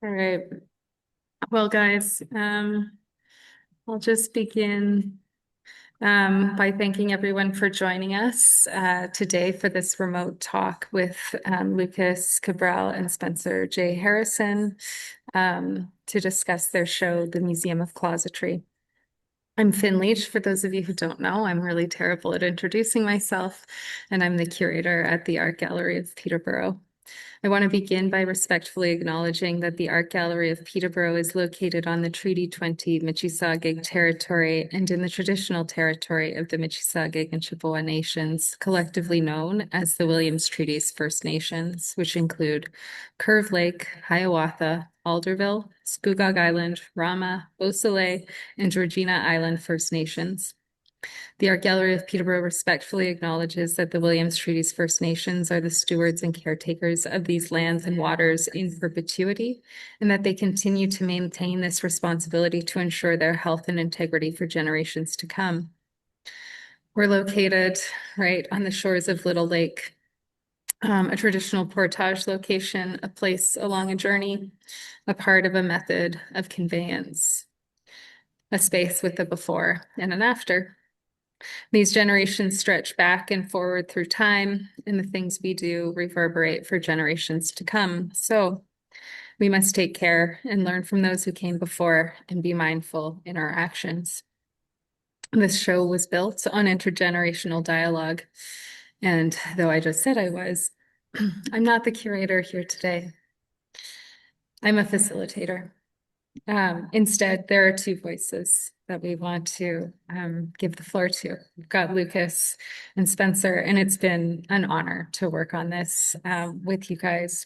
All right. Well, guys, I'll just begin by thanking everyone for joining us today for this remote talk with Lucas Cabral and Spencer J. Harrison to discuss their show, The Museum of Closetry. I'm Finn Leach. For those of you who don't know, I'm really terrible at introducing myself, and I'm the curator at the Art Gallery of Peterborough. I want to begin by respectfully acknowledging that the Art Gallery of Peterborough is located on the Treaty 20 Mississauga territory and in the traditional territory of the Mississauga and Chippewa Nations, collectively known as the Williams Treaties First Nations, which include Curve Lake, Hiawatha, Alderville, Scugog Island, Rama, Beausoleil, and Georgina Island First Nations. The Art Gallery of Peterborough respectfully acknowledges that the Williams Treaties First Nations are the stewards and caretakers of these lands and waters in perpetuity, and that they continue to maintain this responsibility to ensure their health and integrity for generations to come. We're located right on the shores of Little Lake, a traditional portage location, a place along a journey, a part of a method of conveyance, a space with a before and an after. These generations stretch back and forward through time, and the things we do reverberate for generations to come. So we must take care and learn from those who came before and be mindful in our actions. This show was built on intergenerational dialogue. And though I just said I was, I'm not the curator here today. I'm a facilitator. Instead, there are two voices that we want to give the floor to. We've got Lucas and Spencer, and it's been an honor to work on this with you guys.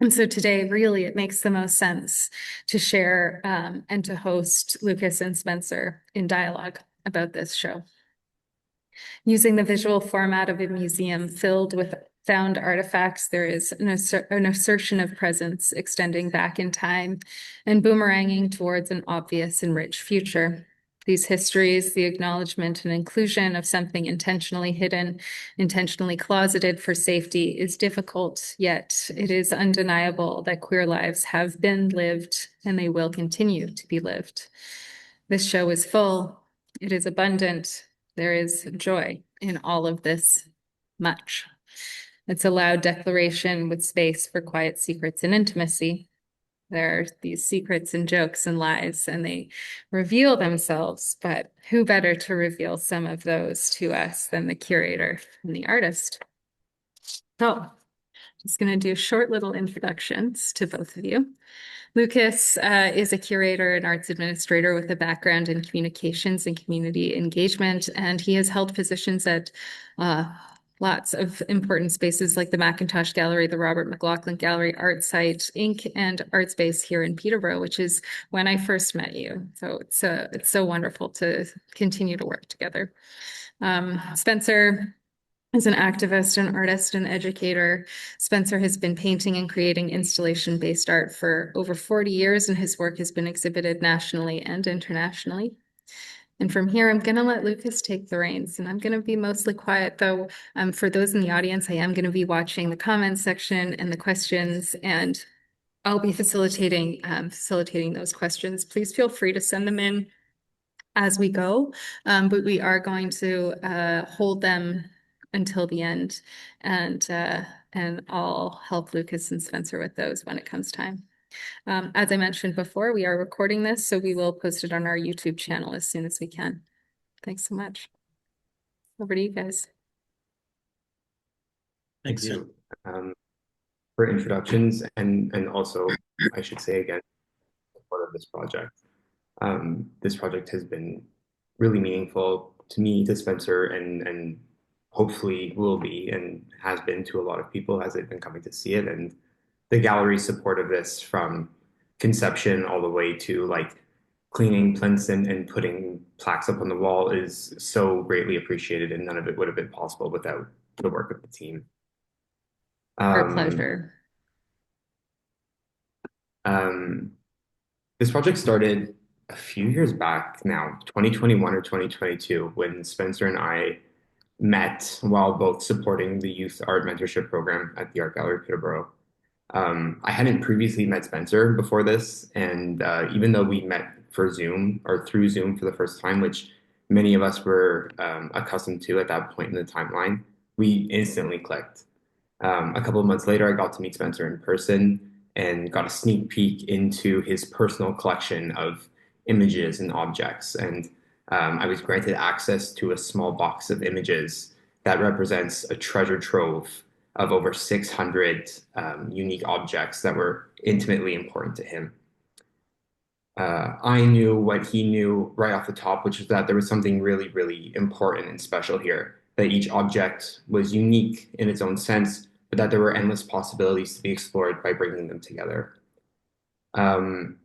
And so today, really, it makes the most sense to share and to host Lucas and Spencer in dialogue about this show. Using the visual format of a museum filled with found artifacts, there is an assertion of presence extending back in time and boomeranging towards an obvious and rich future. These histories, the acknowledgement and inclusion of something intentionally hidden, intentionally closeted for safety is difficult, yet it is undeniable that queer lives have been lived and they will continue to be lived. This show is full, it is abundant, there is joy in all of this much. It's a loud declaration with space for quiet secrets and intimacy. There are these secrets and jokes and lies, and they reveal themselves, but who better to reveal some of those to us than the curator and the artist? So, just going to do short little introductions to both of you. Lucas is a curator and arts administrator with a background in communications and community engagement, and he has held positions at lots of important spaces like the Macintosh Gallery, the Robert McLaughlin Gallery, ArtSite Inc., and Artspace here in Peterborough, which is when I first met you. So it's so wonderful to continue to work together. Spencer is an activist, an artist, and educator. Spencer has been painting and creating installation-based art for over 40 years, and his work has been exhibited nationally and internationally. And from here, I'm going to let Lucas take the reins, and I'm going to be mostly quiet, though. For those in the audience, I am going to be watching the comments section and the questions, and I'll be facilitating those questions. Please feel free to send them in as we go, but we are going to hold them until the end, and I'll help Lucas and Spencer with those when it comes time. As I mentioned before, we are recording this, so we will post it on our YouTube channel as soon as we can. Thanks so much. Over to you guys. Thanks you for introductions and also I should say again part of this project. This project has been really meaningful to me, to Spencer, and hopefully will be and has been to a lot of people as they've been coming to see it. And the gallery's support of this from conception all the way to like cleaning plinths and putting plaques up on the wall is so greatly appreciated, and none of it would have been possible without the work of the team. Our pleasure. This project started a few years back now, 2021 or 2022, when Spencer and I met while both supporting the youth art mentorship program at the Art Gallery of Peterborough. I hadn't previously met Spencer before this, and even though we met for Zoom or through Zoom for the first time, which many of us were accustomed to at that point in the timeline, we instantly clicked. A couple of months later, I got to meet Spencer in person and got a sneak peek into his personal collection of images and objects. And I was granted access to a small box of images that represents a treasure trove of over 600 unique objects that were intimately important to him. I knew what he knew right off the top, which is that there was something really, really important and special here, that each object was unique in its own sense, but that there were endless possibilities to be explored by bringing them together. Um,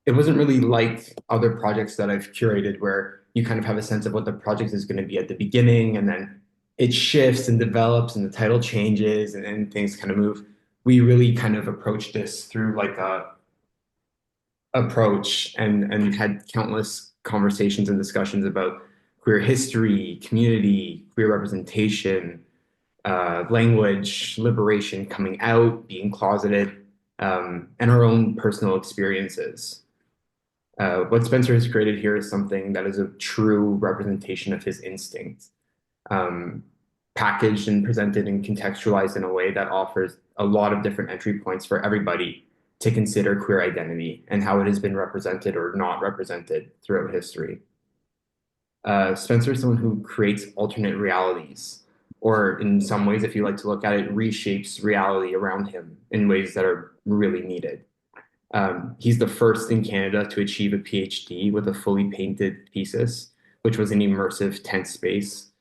it wasn't really like other projects that I've curated where you kind of have a sense of what the project is going to be at the beginning and then it shifts and develops and the title changes and things kind of move. We really kind of approached this through like a approach and had countless conversations and discussions about queer history, community, queer representation, language, liberation, coming out, being closeted, and our own personal experiences. What Spencer has created here is something that is a true representation of his instinct, um, packaged and presented and contextualized in a way that offers a lot of different entry points for everybody to consider queer identity and how it has been represented or not represented throughout history. Spencer is someone who creates alternate realities, or in some ways, if you like to look at it, reshapes reality around him in ways that are really needed. He's the first in Canada to achieve a PhD with a fully painted thesis, which was an immersive tent space.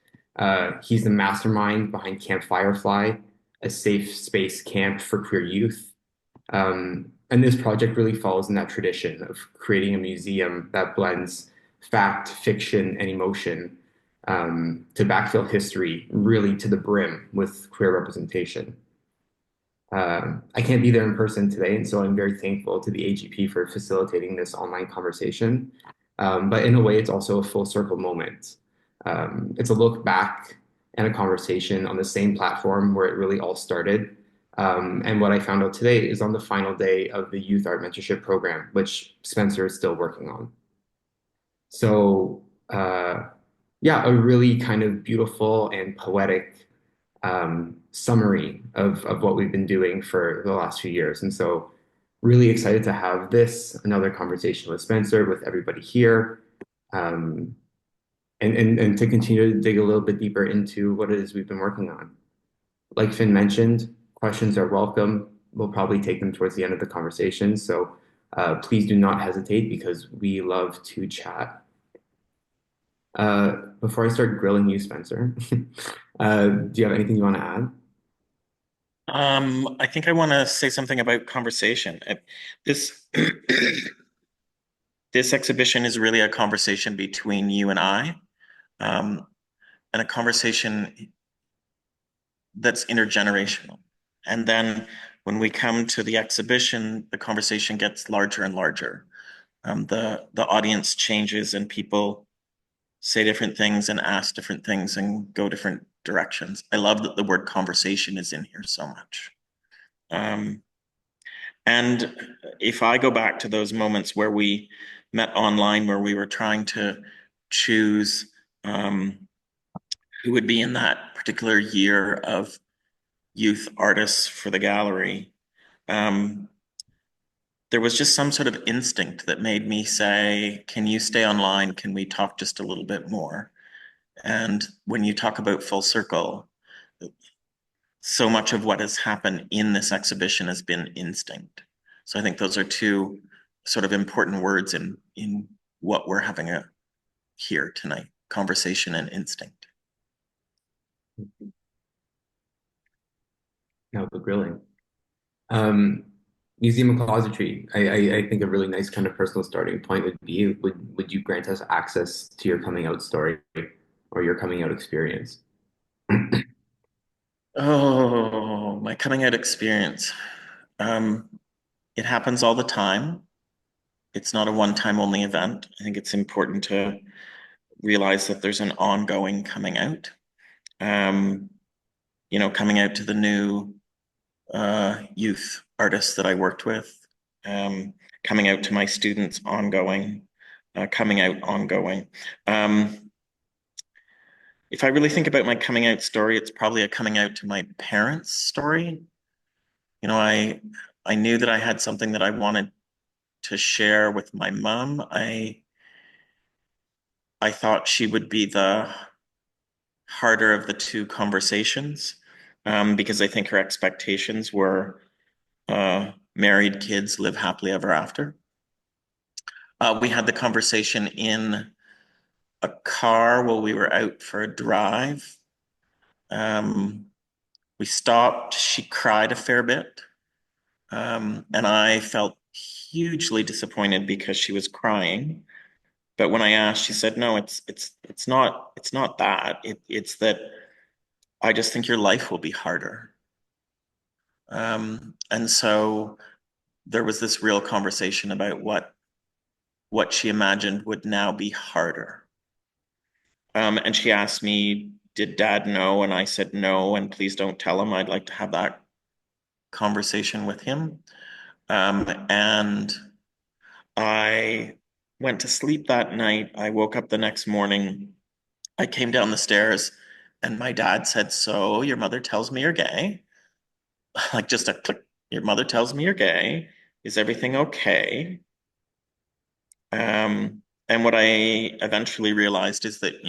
He's the mastermind behind Camp Firefly, a safe space camp for queer youth. And this project really follows in that tradition of creating a museum that blends fact, fiction, and emotion to backfill history really to the brim with queer representation. I can't be there in person today, and so I'm very thankful to the AGP for facilitating this online conversation. But in a way, it's also a full circle moment. It's a look back and a conversation on the same platform where it really all started. And what I found out today is on the final day of the Youth Art Mentorship Program, which Spencer is still working on. So, yeah, a really kind of beautiful and poetic summary of what we've been doing for the last few years. And so, really excited to have this, another conversation with Spencer, with everybody here, um, and to continue to dig a little bit deeper into what it is we've been working on. Like Finn mentioned, questions are welcome. We'll probably take them towards the end of the conversation. So please do not hesitate because we love to chat. Before I start grilling you, Spencer, do you have anything you want to add? I think I want to say something about conversation. This this exhibition is really a conversation between you and I, and a conversation that's intergenerational. And then when we come to the exhibition, the conversation gets larger and larger. The audience changes and people say different things and ask different things and go different directions. I love that the word conversation is in here so much. Um, And if I go back to those moments where we met online, where we were trying to choose who would be in that particular year of youth artists for the gallery, um, there was just some sort of instinct that made me say, can you stay online? Can we talk just a little bit more? And when you talk about full circle, so much of what has happened in this exhibition has been instinct. So I think those are two sort of important words in what we're having here tonight: conversation and instinct. No, the grilling. Um, Museum of Closetry. I think a really nice kind of personal starting point would be would you grant us access to your coming out story or your coming out experience? Oh, my coming out experience. Um, it happens all the time. It's not a one-time only event. I think it's important to realize that there's an ongoing coming out. Um, coming out to the new youth artists that I worked with, coming out to my students ongoing, coming out ongoing. If I really think about my coming out story, it's probably a coming out to my parents' story. You know, I knew that I had something that I wanted to share with my mom. I thought she would be the harder of the two conversations, because I think her expectations were married, kids, live happily ever after. We had the conversation in a car while we were out for a drive. We stopped. She cried a fair bit. And I felt hugely disappointed because she was crying. But when I asked, she said, "No, it's not that. It's that I just think your life will be harder." And so there was this real conversation about what she imagined would now be harder. And she asked me, "Did Dad know?" And I said, "No, and please don't tell him. I'd like to have that conversation with him." And I went to sleep that night. I woke up the next morning. I came down the stairs, and my dad said, "So your mother tells me you're gay?" Like just a click. "Your mother tells me you're gay. Is everything okay?" And what I eventually realized is that,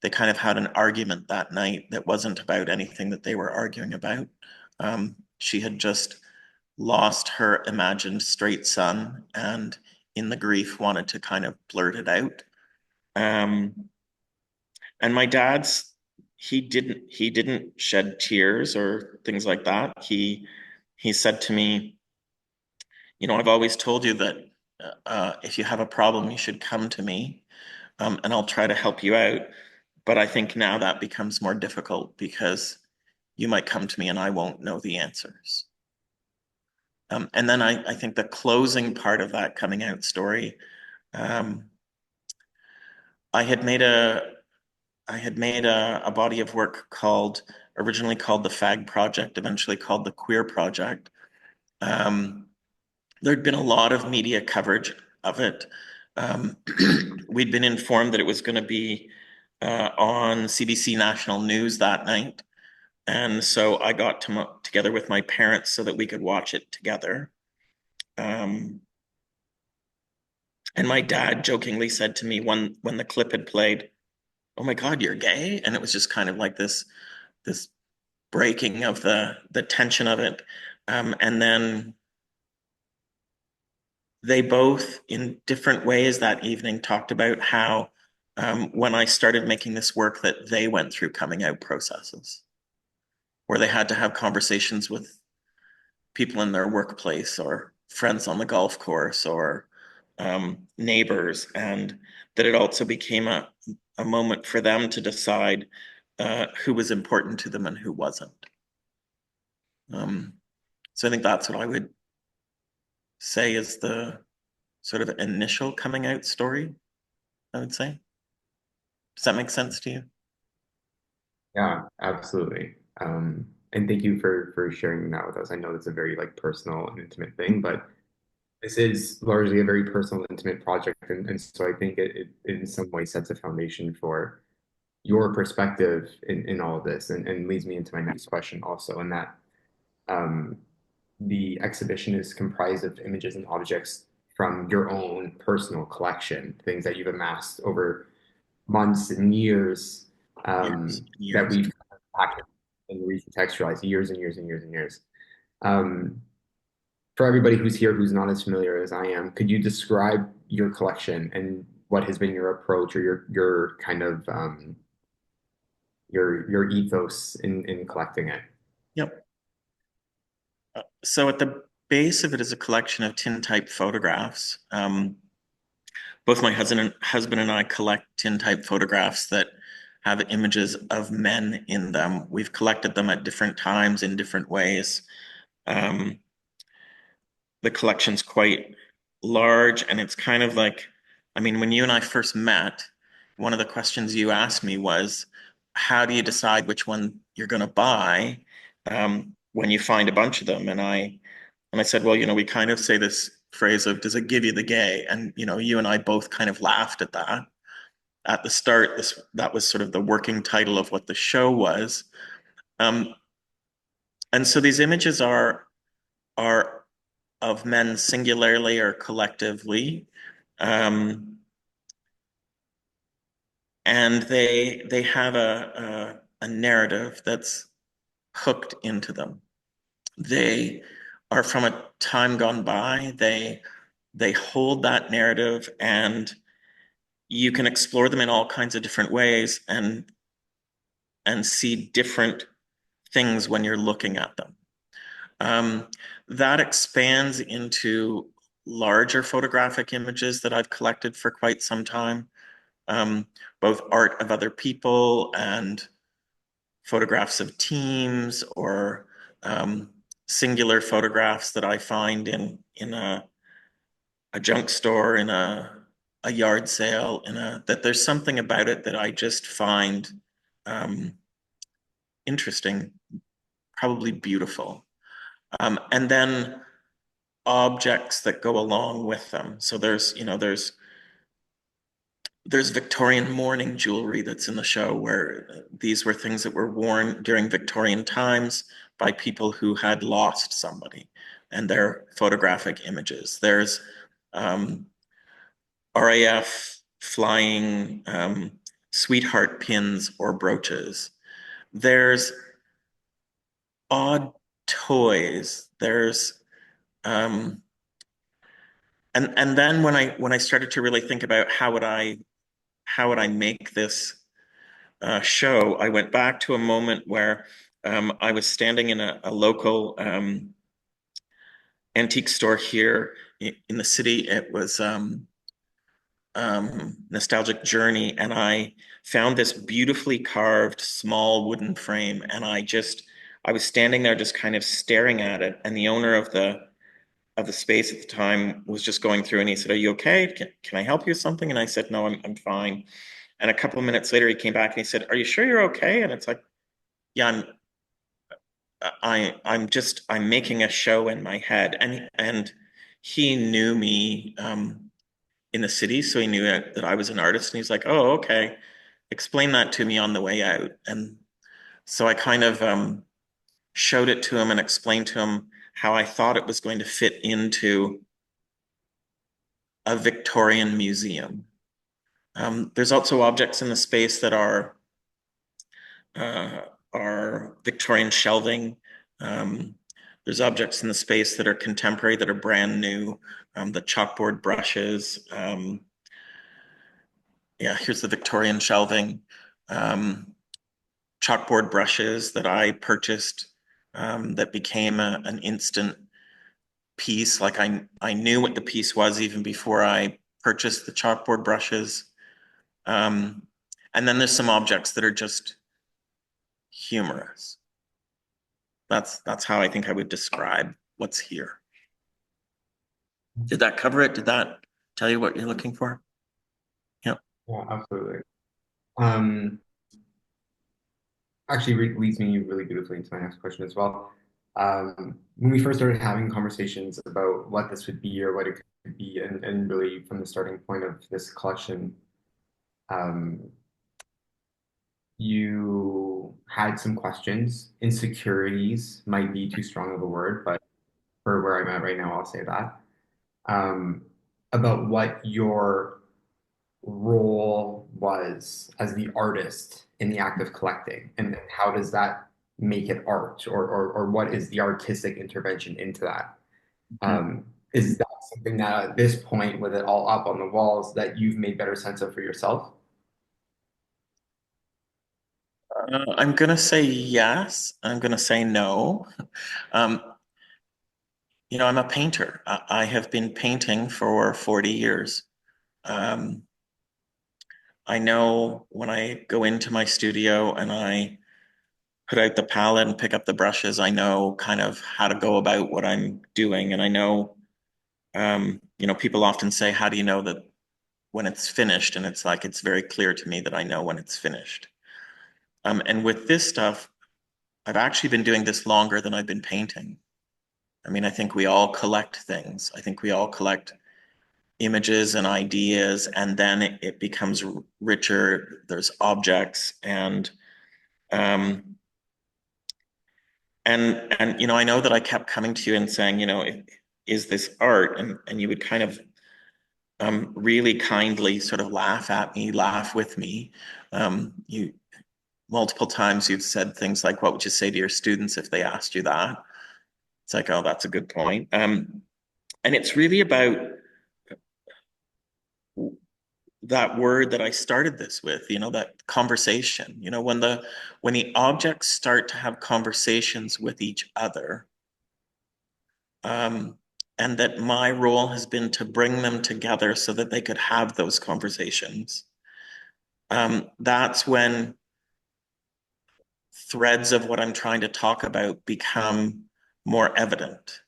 they kind of had an argument that night that wasn't about anything that they were arguing about. She had just lost her imagined straight son, and in the grief wanted to kind of blurt it out. Um, and my dad's he didn't shed tears or things like that. He said to me, "I've always told you that if you have a problem, you should come to me, and I'll try to help you out. But I think now that becomes more difficult because you might come to me and I won't know the answers." And then I think the closing part of that coming out story, um, I had made a body of work originally called the Fag Project, eventually called the Queer Project. Um, there'd been a lot of media coverage of it. Um, we'd been informed that it was going to be on CBC National News that night. And so I got together with my parents so that we could watch it together. Um, and my dad jokingly said to me when the clip had played, "Oh my God, you're gay?" And it was just kind of like this breaking of the tension of it. And then they both, in different ways that evening, talked about how when I started making this work, that they went through coming out processes where they had to have conversations with people in their workplace or friends on the golf course or neighbors, and that it also became a moment for them to decide who was important to them and who wasn't. So I think that's what I would say is the sort of initial coming out story, I would say. Does that make sense to you? Yeah, absolutely. And thank you for sharing that with us. I know it's a very like personal and intimate thing, but this is largely a very personal, intimate project, and so I think it in some way sets a foundation for your perspective in all of this, and leads me into my next question also, and that um, the exhibition is comprised of images and objects from your own personal collection, things that you've amassed over months and years, Years, that years. we've packaged and recontextualized years and years and years and years. Um, for everybody who's here who's not as familiar as I am, could you describe your collection and what has been your approach or your kind of your ethos in collecting it? Yep. So at the base of it is a collection of tintype photographs. Both my husband and I collect tintype photographs that have images of men in them. We've collected them at different times in different ways. Um, the collection's quite large, and it's kind of like, I mean, when you and I first met, one of the questions you asked me was, how do you decide which one you're going to buy? when you find a bunch of them. And I said, well, we kind of say this phrase of, does it give you the gay? And, you and I both kind of laughed at that. At the start, that was sort of the working title of what the show was. Um, and so these images are of men singularly or collectively. And they have a narrative that's hooked into them. They are from a time gone by. They hold that narrative, and you can explore them in all kinds of different ways and see different things when you're looking at them. That expands into larger photographic images that I've collected for quite some time, both art of other people and photographs of teams, or singular photographs that I find in a junk store, in a yard sale, that there's something about it that I just find interesting, probably beautiful. And then objects that go along with them. So there's Victorian mourning jewelry that's in the show, where these were things that were worn during Victorian times by people who had lost somebody, and their photographic images. There's RAF flying sweetheart pins or brooches. There's odd toys. There's and then when I started to really think about how would I make this show, I went back to a moment where I was standing in a local antique store here in the city. It was Nostalgic Journey, and I found this beautifully carved small wooden frame, and I was standing there just kind of staring at it, and the owner of the space at the time was just going through, and he said, "Are you okay? Can I help you with something?" And I said, "No, I'm fine." And a couple of minutes later, he came back and he said, "Are you sure you're okay?" And it's like, "Yeah, I'm making a show in my head." And he knew me in the city, so he knew that I was an artist. And he's like, "Oh, okay. Explain that to me on the way out." And so I kind of showed it to him and explained to him how I thought it was going to fit into a Victorian museum. There's also objects in the space that are Victorian shelving. There's objects in the space that are contemporary, that are brand new. The chalkboard brushes. Yeah, here's the Victorian shelving. Chalkboard brushes that I purchased, that became an instant piece. Like I knew what the piece was even before I purchased the chalkboard brushes. And then there's some objects that are just humorous. That's how I think I would describe what's here. Did that cover it? Did that tell you what you're looking for? Yeah. Yeah, absolutely. Actually leads me really beautifully into my next question as well. When we first started having conversations about what this would be or what it could be, and really from the starting point of this collection, um, you had some questions. Insecurities might be too strong of a word, but for where I'm at right now, I'll say that. Um, about what your role was as the artist in the act of collecting, and how does that make it art, or what is the artistic intervention into that? Is that something that at this point, with it all up on the walls, that you've made better sense of for yourself? I'm gonna say yes. I'm gonna say no. Um, I'm a painter. I have been painting for 40 years. Um, I know when I go into my studio and I put out the palette and pick up the brushes, I know kind of how to go about what I'm doing. And I know, people often say, how do you know that when it's finished? And it's like, it's very clear to me that I know when it's finished. And with this stuff, I've actually been doing this longer than I've been painting. I mean, I think we all collect things. I think we all collect images and ideas, and then it becomes richer. There's objects um, and you know, I know that I kept coming to you and saying, you know, is this art? And you would kind of really kindly sort of laugh at me, laugh with me. You multiple times you've said things like, "What would you say to your students if they asked you that?" It's like, oh, that's a good point. And it's really about that word that I started this with, you know, that conversation. You know, when the objects start to have conversations with each other, and that my role has been to bring them together so that they could have those conversations. That's when threads of what I'm trying to talk about become more evident.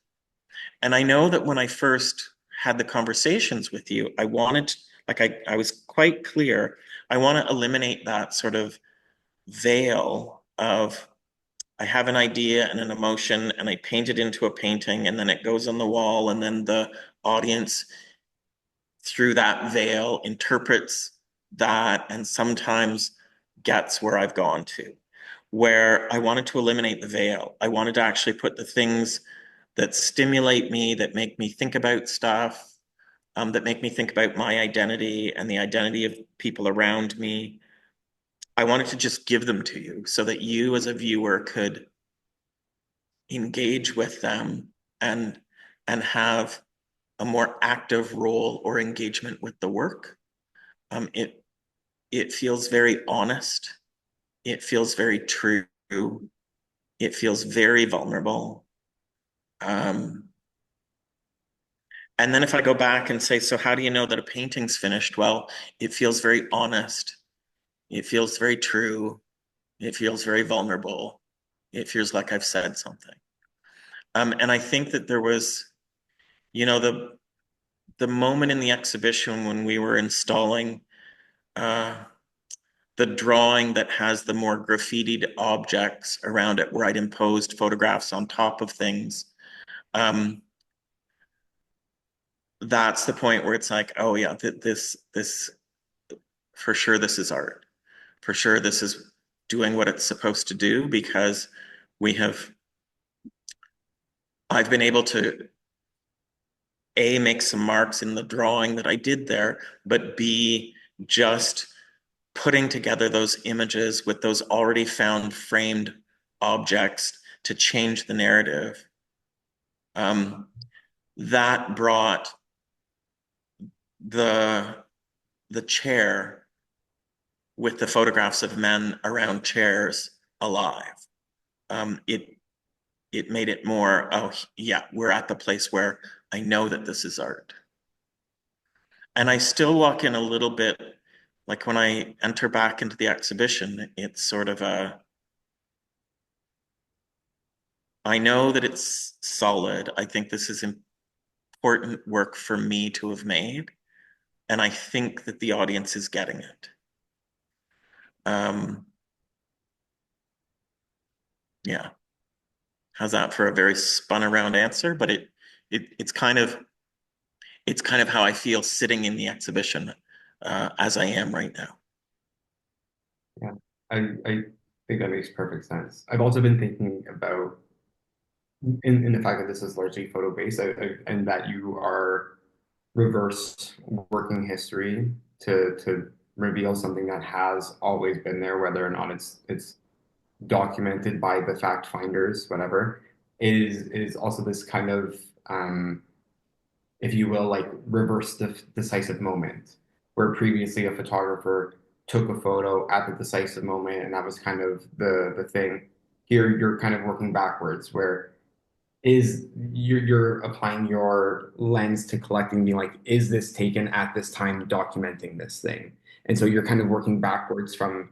And I know that when I first had the conversations with you, I wanted, like I was quite clear, I want to eliminate that sort of veil of I have an idea and an emotion and I paint it into a painting and then it goes on the wall and then the audience through that veil interprets that and sometimes gets where I've gone to, where I wanted to eliminate the veil. I wanted to actually put the things that stimulate me, that make me think about stuff, that make me think about my identity and the identity of people around me. I wanted to just give them to you so that you as a viewer could engage with them and have a more active role or engagement with the work. It feels very honest. It feels very true. It feels very vulnerable. And then if I go back and say, so how do you know that a painting's finished? Well, it feels very honest. It feels very true. It feels very vulnerable. It feels like I've said something. And I think that there was, you know, the moment in the exhibition when we were installing the drawing that has the more graffitied objects around it, where I'd imposed photographs on top of things. That's the point where it's like, oh yeah, this for sure, this is art. For sure, this is doing what it's supposed to do because I've been able to A, make some marks in the drawing that I did there, but B, just putting together those images with those already found framed objects to change the narrative. That brought the chair with the photographs of men around chairs alive. It made it more, oh yeah, we're at the place where I know that this is art. And I still walk in a little bit, like when I enter back into the exhibition, it's sort of I know that it's solid. I think this is important work for me to have made. And I think that the audience is getting it. Yeah. How's that for a very spun around answer? But it's kind of how I feel sitting in the exhibition as I am right now. Yeah, I think that makes perfect sense. I've also been thinking about in the fact that this is largely photo based and that you are reverse working history to reveal something that has always been there, whether or not it's documented by the fact finders, whatever, is also this kind of if you will, like reverse the decisive moment, where previously a photographer took a photo at the decisive moment, and that was kind of the thing. Here, you're kind of working backwards, where is you're applying your lens to collecting, being like, is this taken at this time, documenting this thing? And so you're kind of working backwards from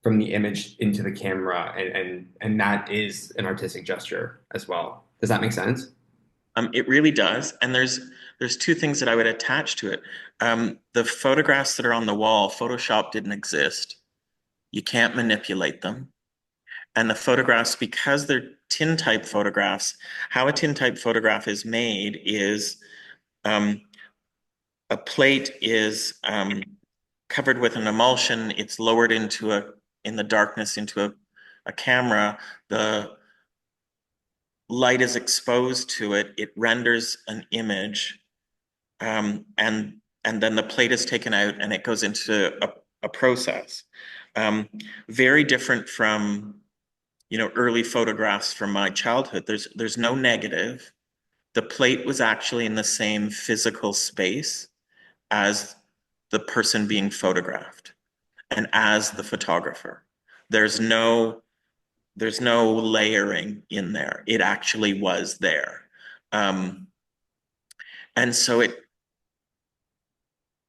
the image into the camera, and that is an artistic gesture as well. Does that make sense? It really does. And there's two things that I would attach to it. The photographs that are on the wall, Photoshop didn't exist. You can't manipulate them. And the photographs, because they're tintype photographs, how a tintype photograph is made is a plate is covered with an emulsion. It's lowered in the darkness into a camera. The light is exposed to it. It renders an image, and then the plate is taken out and it goes into a process. Very different from, early photographs from my childhood. There's no negative. The plate was actually in the same physical space as the person being photographed and as the photographer. There's no layering in there. It actually was there. And so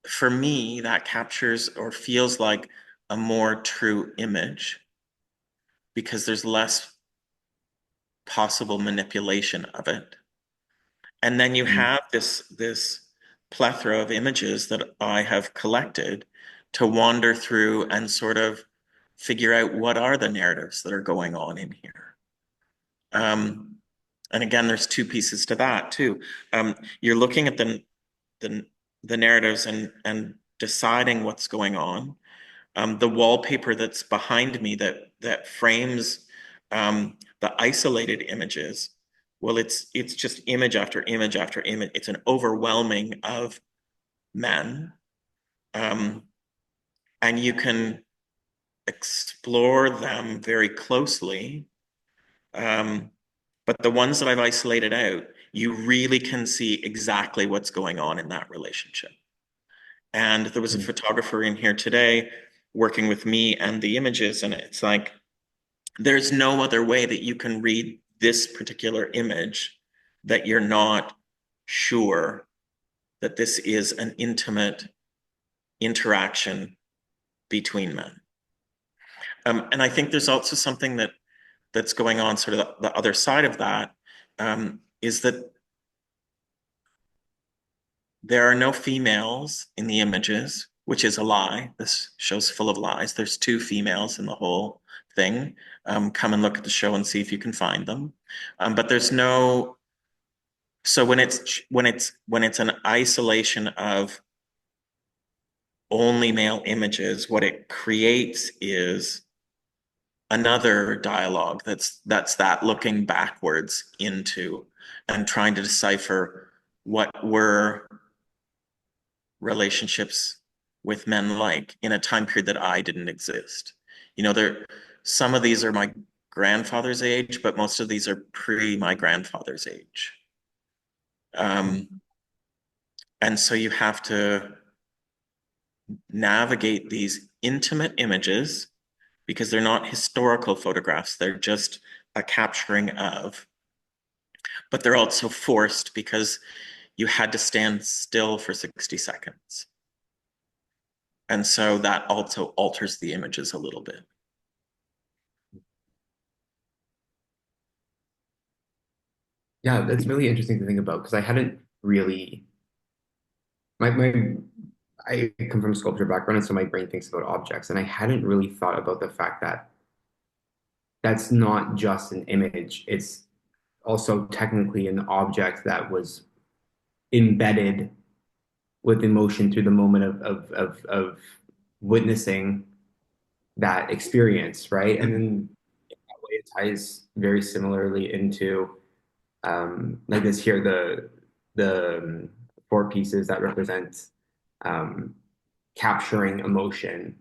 for me, that captures or feels like a more true image because there's less possible manipulation of it. And then you have this plethora of images that I have collected to wander through and sort of figure out what are the narratives that are going on in here. And again, there's two pieces to that too. You're looking at the narratives and deciding what's going on. The wallpaper that's behind me that frames the isolated images. Well, it's just image after image after image. It's an overwhelming of men, and you can explore them very closely. But the ones that I've isolated out, you really can see exactly what's going on in that relationship. And there was a photographer in here today working with me and the images, and it's like, there's no other way that you can read this particular image that you're not sure that this is an intimate interaction between men. And I think there's also something that's going on sort of the other side of that, is that there are no females in the images, which is a lie. This show's full of lies. There's 2 females in the whole thing. Come and look at the show and see if you can find them. But there's no. So when it's an isolation of only male images, what it creates is another dialogue that's that looking backwards into and trying to decipher what were relationships with men like in a time period that I didn't exist. Some of these are my grandfather's age, but most of these are pre my grandfather's age. And so you have to navigate these intimate images because they're not historical photographs. They're just a capturing of, but they're also forced because you had to stand still for 60 seconds. And so that also alters the images a little bit. Yeah, that's really interesting to think about because I hadn't really my I come from a sculpture background, and so my brain thinks about objects, and I hadn't really thought about the fact that that's not just an image. It's also technically an object that was embedded with emotion through the moment of witnessing that experience, right? And then in that way it ties very similarly into like this here, the 4 pieces that represent um, capturing emotion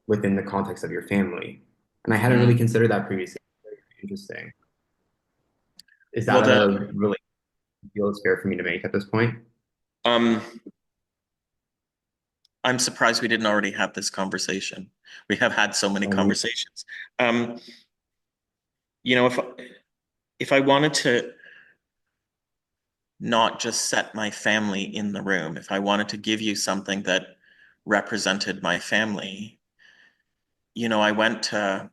within the context of your family. And I hadn't really considered that previously. Very interesting. Is Well, that a really feel it's fair for me to make at this point? um, I'm surprised we didn't already have this conversation. We have had so many conversations. If I wanted to not just set my family in the room, if I wanted to give you something that represented my family, I went to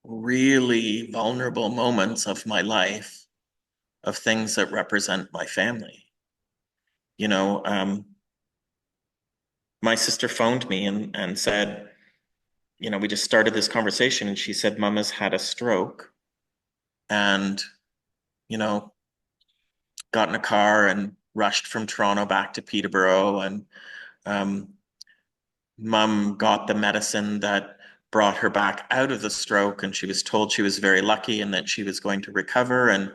really vulnerable moments of my life of things that represent my family. My sister phoned me and said, we just started this conversation and she said, Mama's had a stroke and, you know, got in a car and rushed from Toronto back to Peterborough. And um, Mum got the medicine that brought her back out of the stroke. And she was told she was very lucky and that she was going to recover. And,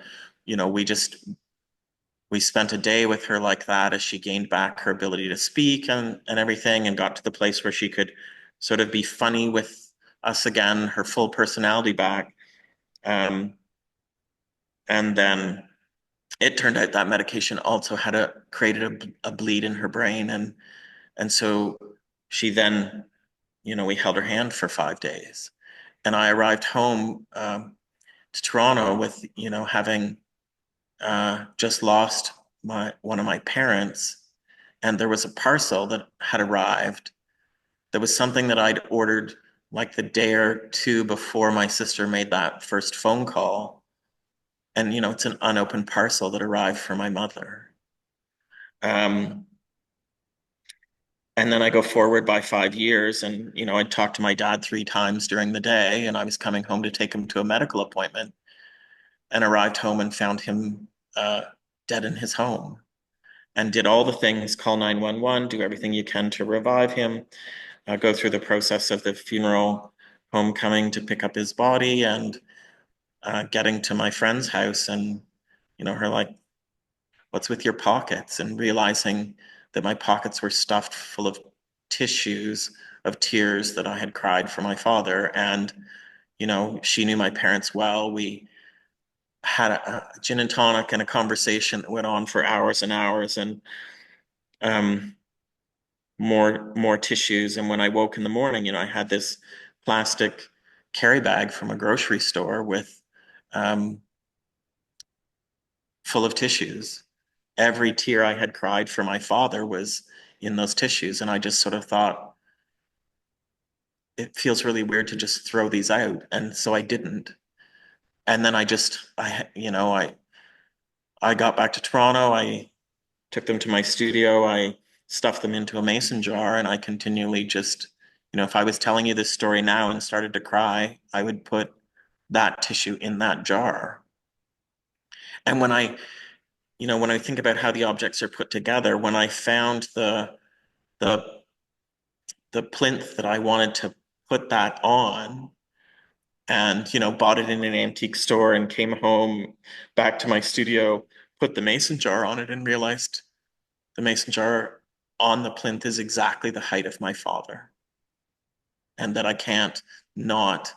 we spent a day with her like that as she gained back her ability to speak and everything and got to the place where she could sort of be funny with us again, her full personality back. Um, and then it turned out that medication also had created a bleed in her brain. And so she then, we held her hand for 5 days. And I arrived home to Toronto with, having just lost one of my parents, and there was a parcel that had arrived. There was something that I'd ordered like the day or two before my sister made that first phone call. And, it's an unopened parcel that arrived for my mother. Um, and then I go forward by 5 years, and, I'd talked to my dad 3 times during the day, and I was coming home to take him to a medical appointment and arrived home and found him dead in his home. And did all the things, call 911, do everything you can to revive him, go through the process of the funeral, homecoming to pick up his body, and getting to my friend's house and, her like, what's with your pockets? And realizing that my pockets were stuffed full of tissues of tears that I had cried for my father. And, she knew my parents well. We had a gin and tonic and a conversation that went on for hours and hours. And um, more tissues. And when I woke in the morning, I had this plastic carry bag from a grocery store with um, full of tissues. Every tear I had cried for my father was in those tissues. And I just sort of thought, it feels really weird to just throw these out. And so I didn't. And then I got back to Toronto. I took them to my studio. I stuffed them into a mason jar, and I continually just, if I was telling you this story now and started to cry, I would put that tissue in that jar. And when I think about how the objects are put together, when I found the the plinth that I wanted to put that on, and bought it in an antique store and came home back to my studio, put the mason jar on it, and realized the mason jar on the plinth is exactly the height of my father, and that I can't not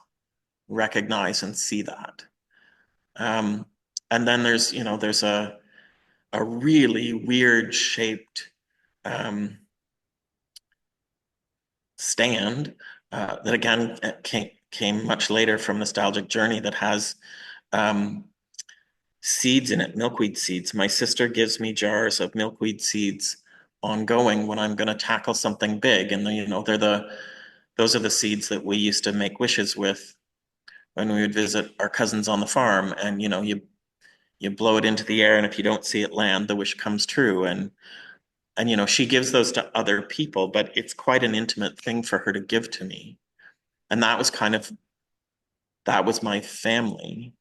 recognize and see that. Um, and then there's a really weird shaped stand that again came much later from Nostalgic Journey that has um, seeds in it, milkweed seeds. My sister gives me jars of milkweed seeds ongoing when I'm going to tackle something big. And those are the seeds that we used to make wishes with when we would visit our cousins on the farm. And, you blow it into the air, and if you don't see it land, the wish comes true. And, she gives those to other people, but it's quite an intimate thing for her to give to me. And that was my family.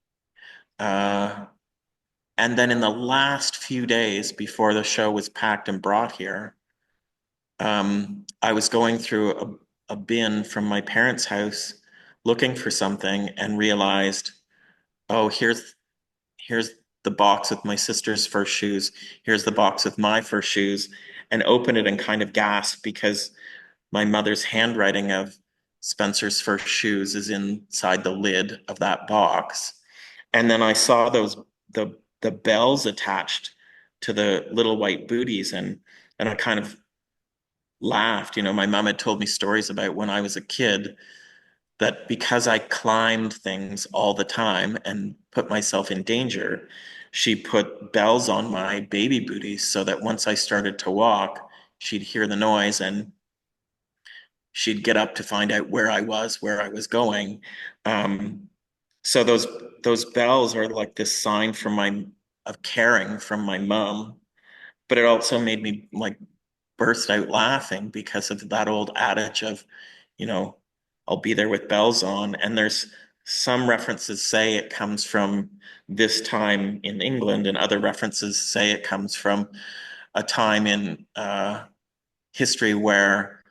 And then in the last few days before the show was packed and brought here, I was going through a bin from my parents' house looking for something and realized, oh, here's the box with my sister's first shoes. Here's the box with my first shoes, and open it and kind of gasp because my mother's handwriting of Spencer's first shoes is inside the lid of that box. And then I saw the bells attached to the little white booties, and I kind of laughed. My mom had told me stories about when I was a kid that because I climbed things all the time and put myself in danger, she put bells on my baby booties so that once I started to walk, she'd hear the noise and she'd get up to find out where I was, where I was going. So those bells are like this sign of caring from my mom, but it also made me like burst out laughing because of that old adage of, you know, I'll be there with bells on. And there's some references say it comes from this time in England, and other references say it comes from a time in history where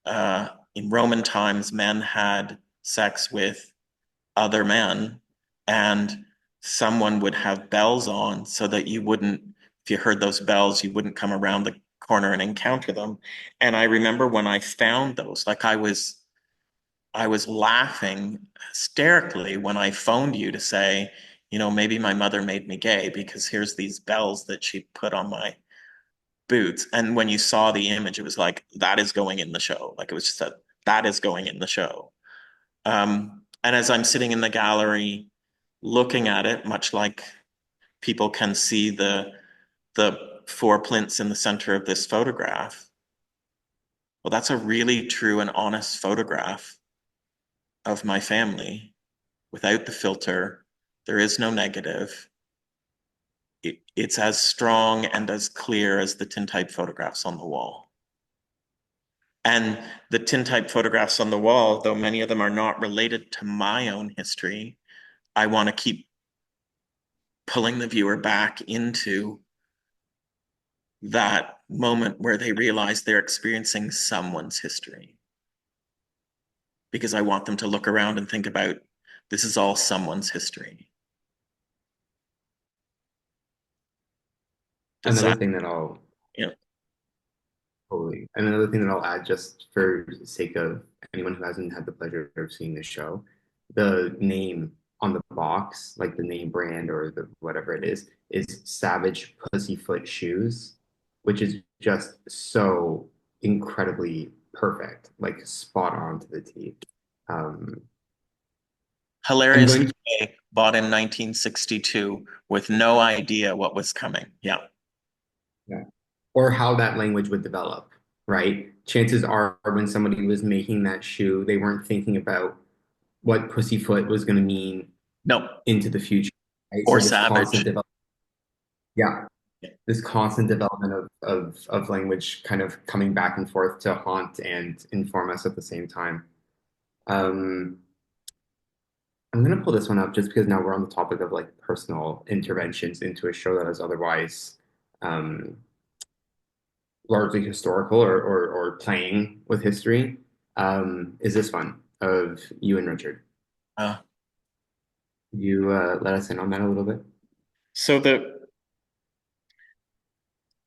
in Roman times men had sex with other men, and someone would have bells on so that you wouldn't, if you heard those bells, you wouldn't come around the corner and encounter them. And I remember when I found those, like I was laughing hysterically when I phoned you to say, you know, maybe my mother made me gay because here's these bells that she put on my boots. And when you saw the image, it was like, that is going in the show. Like it was just that is going in the show. And as I'm sitting in the gallery looking at it, much like people can see the four plinths in the center of this photograph, well, that's a really true and honest photograph of my family without the filter. There is no negative. It's as strong and as clear as the tintype photographs on the wall. And the tintype photographs on the wall, though many of them are not related to my own history, I want to keep pulling the viewer back into that moment where they realize they're experiencing someone's history. Because I want them to look around and think about, this is all someone's history. Another thing that I'll Yeah. Totally. And another thing that I'll add, just for the sake of anyone who hasn't had the pleasure of seeing this show, the name on the box, like the name brand or the whatever it is Savage Pussyfoot Shoes, which is just so incredibly perfect, like spot on to the T. Um, Hilariously bought in 1962 with no idea what was coming. Yeah. Yeah. Or how that language would develop, right? Chances are when somebody was making that shoe, they weren't thinking about what pussyfoot was going to mean No. into the future, right? Or So this savage. constant development, yeah, Yeah. this constant development of language kind of coming back and forth to haunt and inform us at the same time. Um, I'm gonna pull this one up just because now we're on the topic of like personal interventions into a show that is otherwise um, largely historical or playing with history. Is this one of you and Richard? Uh, You let us in on that a little bit. so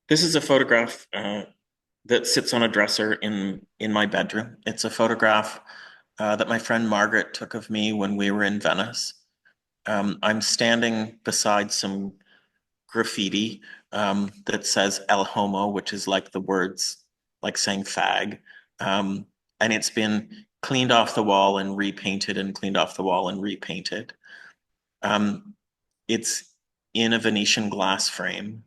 this is a photograph that sits on a dresser in my bedroom. It's a photograph that my friend Margaret took of me when we were in Venice. I'm standing beside some graffiti that says El Homo, which is like the words, like saying fag. Um, and it's been cleaned off the wall and repainted and cleaned off the wall and repainted. It's in a Venetian glass frame.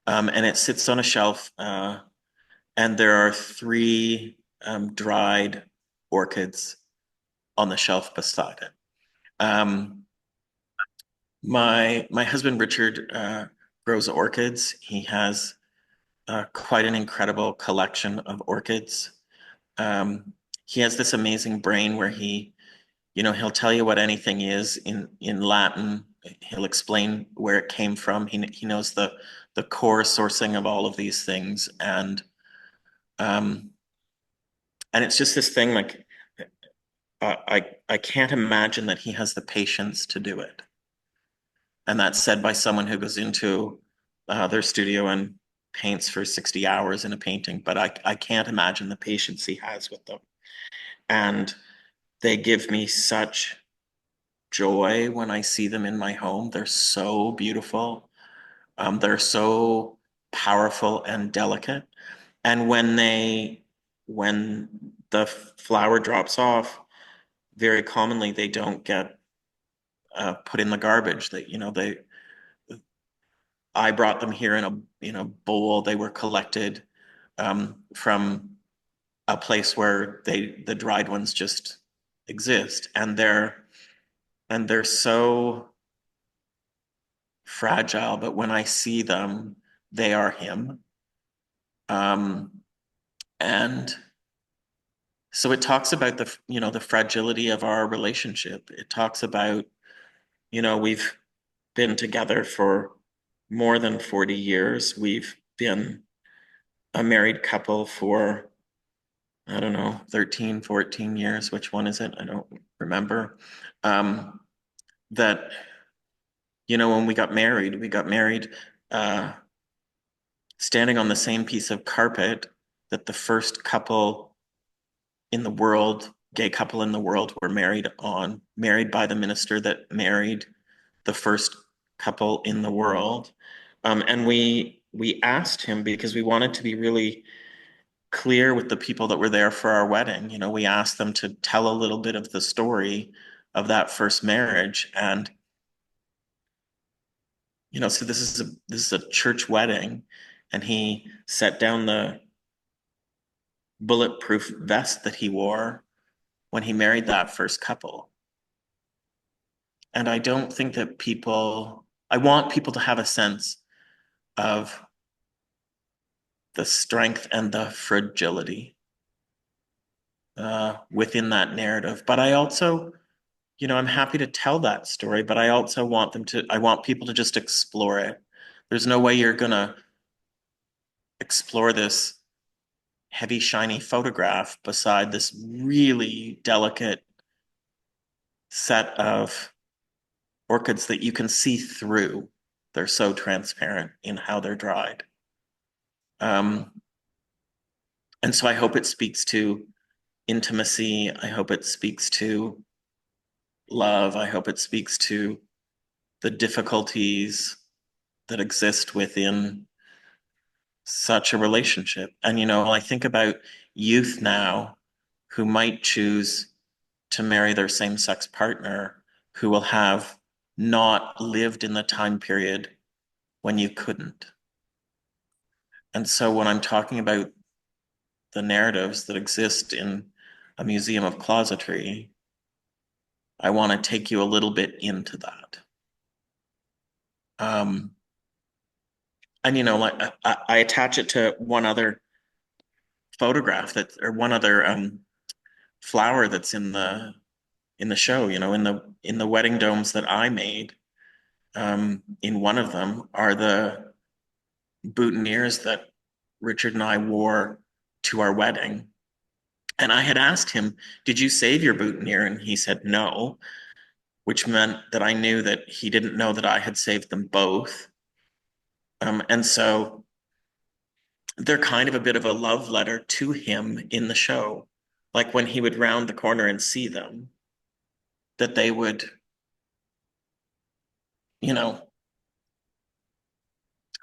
And it sits on a shelf, and there are three dried orchids on the shelf beside it. My husband Richard grows orchids. He has quite an incredible collection of orchids. He has this amazing brain where he'll tell you what anything is in Latin. He'll explain where it came from. He knows the core sourcing of all of these things, um, and it's just this thing like I can't imagine that he has the patience to do it. And that's said by someone who goes into their studio and paints for 60 hours in a painting, but I can't imagine the patience he has with them. And they give me such joy when I see them in my home. They're so beautiful. They're so powerful and delicate. And when the flower drops off, very commonly they don't get put in the garbage. I brought them here in a bowl. They were collected from a place where the dried ones just exist, and they're so fragile. But when I see them, they are him. And So it talks about the fragility of our relationship. It talks about, we've been together for more than 40 years. We've been a married couple for, I don't know, 13, 14 years. Which one is it? I don't remember. That, when we got married uh, standing on the same piece of carpet that the first couple in the world, gay couple in the world, were married by the minister that married the first couple in the world. And we asked him because we wanted to be really clear with the people that were there for our wedding. We asked them to tell a little bit of the story of that first marriage. And, so this is a church wedding, and he set down the bulletproof vest that he wore when he married that first couple. And I don't think that I want people to have a sense of the strength and the fragility within that narrative. But I also, I'm happy to tell that story, but I also I want people to just explore it. There's no way you're going to explore this heavy, shiny photograph beside this really delicate set of orchids that you can see through. They're so transparent in how they're dried. And so I hope it speaks to intimacy. I hope it speaks to love. I hope it speaks to the difficulties that exist within such a relationship. And, I think about youth now who might choose to marry their same-sex partner, who will have not lived in the time period when you couldn't. And so when I'm talking about the narratives that exist in a museum of closetry, I want to take you a little bit into that. And like I attach it to one other photograph or one other flower that's in the show. In the wedding domes that I made. In one of them are the boutonnieres that Richard and I wore to our wedding. And I had asked him, "Did you save your boutonniere?" And he said no, which meant that I knew that he didn't know that I had saved them both. And so they're kind of a bit of a love letter to him in the show. Like when he would round the corner and see them, that they would,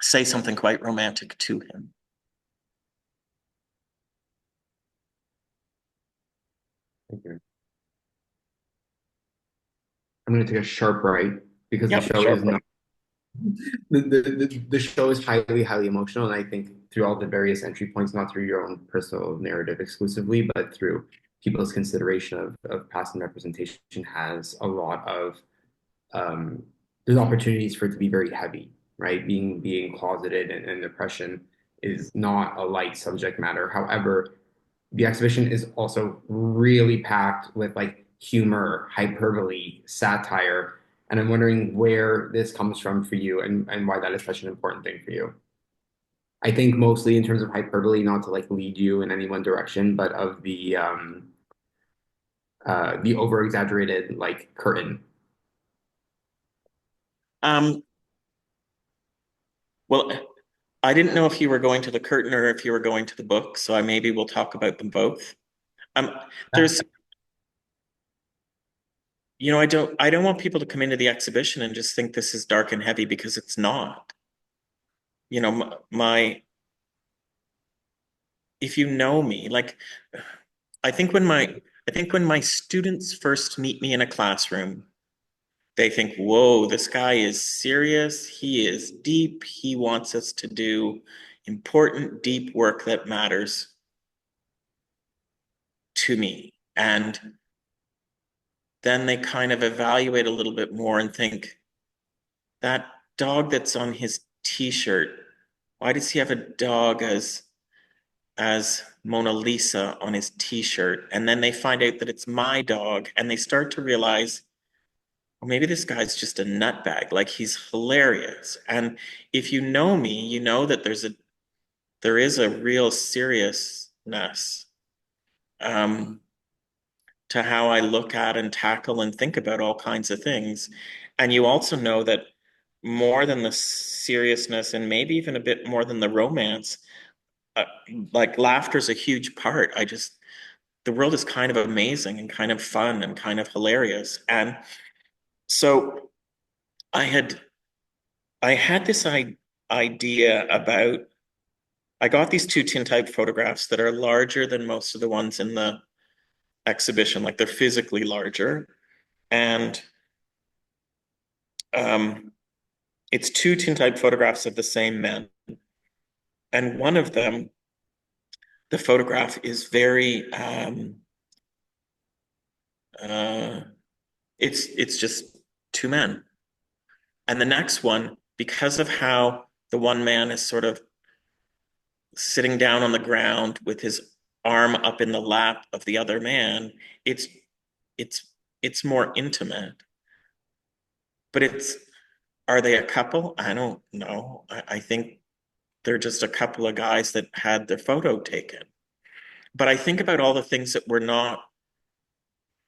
say something quite romantic to him. Thank you. I'm going to take a sharp right because Yep, the show sure. is not the show is highly, highly emotional, and I think through all the various entry points, not through your own personal narrative exclusively, but through people's consideration of past and representation, has a lot of there's opportunities for it to be very heavy, right? Being closeted and depression is not a light subject matter. However, the exhibition is also really packed with like humor, hyperbole, satire. And I'm wondering where this comes from for you and why that is such an important thing for you. I think mostly in terms of hyperbole, not to like lead you in any one direction, but of the over exaggerated like curtain. Um, well, I didn't know if you were going to the curtain or if you were going to the book, so maybe we'll talk about them both. Um, there's, I don't want people to come into the exhibition and just think this is dark and heavy, because it's not. If you know me, like, I think when my students first meet me in a classroom, they think, whoa, this guy is serious. He is deep. He wants us to do important, deep work that matters to me. And then they kind of evaluate a little bit more and think, that dog that's on his t-shirt, why does he have a dog as Mona Lisa on his t-shirt, and then they find out that it's my dog, and they start to realize, well, maybe this guy's just a nutbag, like he's hilarious. And if you know me, you know that there is a real seriousness um, to how I look at and tackle and think about all kinds of things. And you also know that more than the seriousness and maybe even a bit more than the romance, uh, like laughter's a huge part. The world is kind of amazing and kind of fun and kind of hilarious. And so I had I had this idea about, I got these two tintype photographs that are larger than most of the ones in the exhibition, like they're physically larger. And um, it's two tintype photographs of the same men. And one of them, the photograph is very, uh, it's just two men. And the next one, because of how the one man is sort of sitting down on the ground with his arm up in the lap of the other man, it's it's it's more intimate. But are they a couple? I don't know. I think they're just a couple of guys that had their photo taken. But I think about all the things that we're not,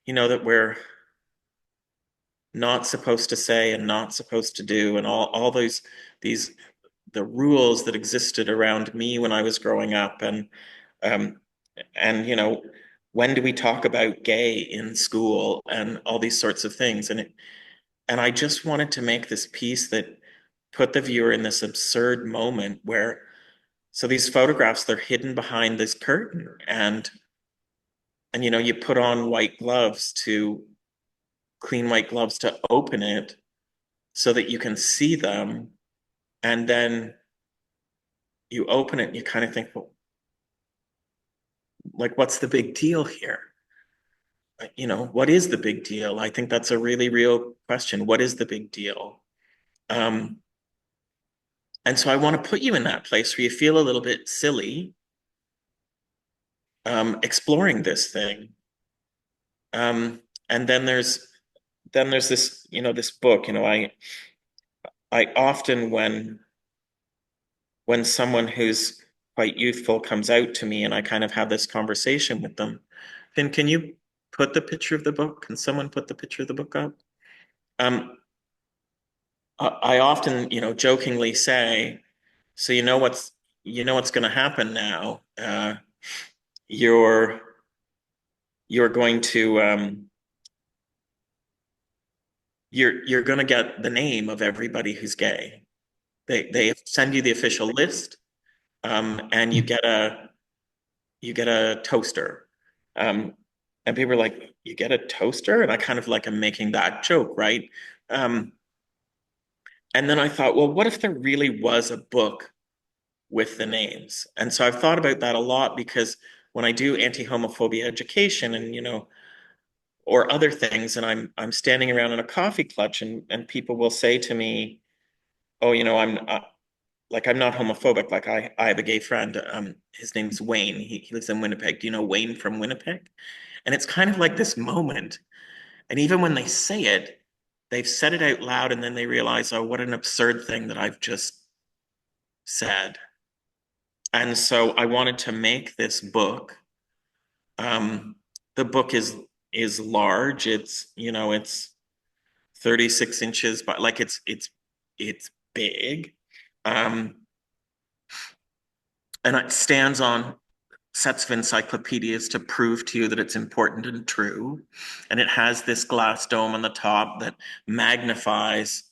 that we're not supposed to say and not supposed to do, and all these the rules that existed around me when I was growing up, um and when do we talk about gay in school and all these sorts of things, and I just wanted to make this piece that put the viewer in this absurd moment where, so these photographs, they're hidden behind this curtain, and you put on white gloves to clean white gloves to open it so that you can see them, and then you open it and you kind of think, well, like, what's the big deal here? What is the big deal? I think that's a really real question. What is the big deal? Um, and so I want to put you in that place where you feel a little bit silly, exploring this thing. And then there's this, this book, I often, when someone who's quite youthful comes out to me and I kind of have this conversation with them, then can you put the picture of the book? Can someone put the picture of the book up? I often, jokingly say, so you know what's going to happen now. You're you're going to you're going to get the name of everybody who's gay. They send you the official list, and you get a toaster. Um, and people are like, you get a toaster? And I kind of like am making that joke, right? Um, and then I thought, well, what if there really was a book with the names? And so I've thought about that a lot, because when I do anti-homophobia education and, or other things, and I'm standing around in a coffee clutch, and people will say to me, oh, I'm not homophobic. Like I have a gay friend. His name's Wayne. He lives in Winnipeg. Do you know Wayne from Winnipeg? And it's kind of like this moment. And even when they say it, they've said it out loud, and then they realize, oh, what an absurd thing that I've just said. And so I wanted to make this book. The book is large. It's 36 inches, but like it's big. Um, and it stands on sets of encyclopedias to prove to you that it's important and true. And it has this glass dome on the top that magnifies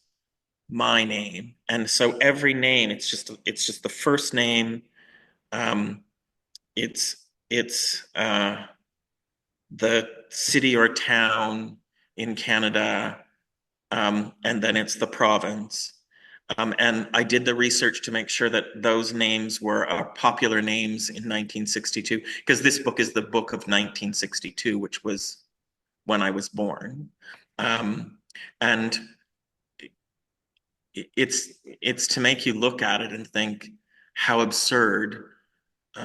my name. And so every name, it's just the first name. Um, it's the city or town in Canada, and then it's the province. And I did the research to make sure that those names were popular names in 1962, because this book is the book of 1962, which was when I was born. And it's to make you look at it and think how absurd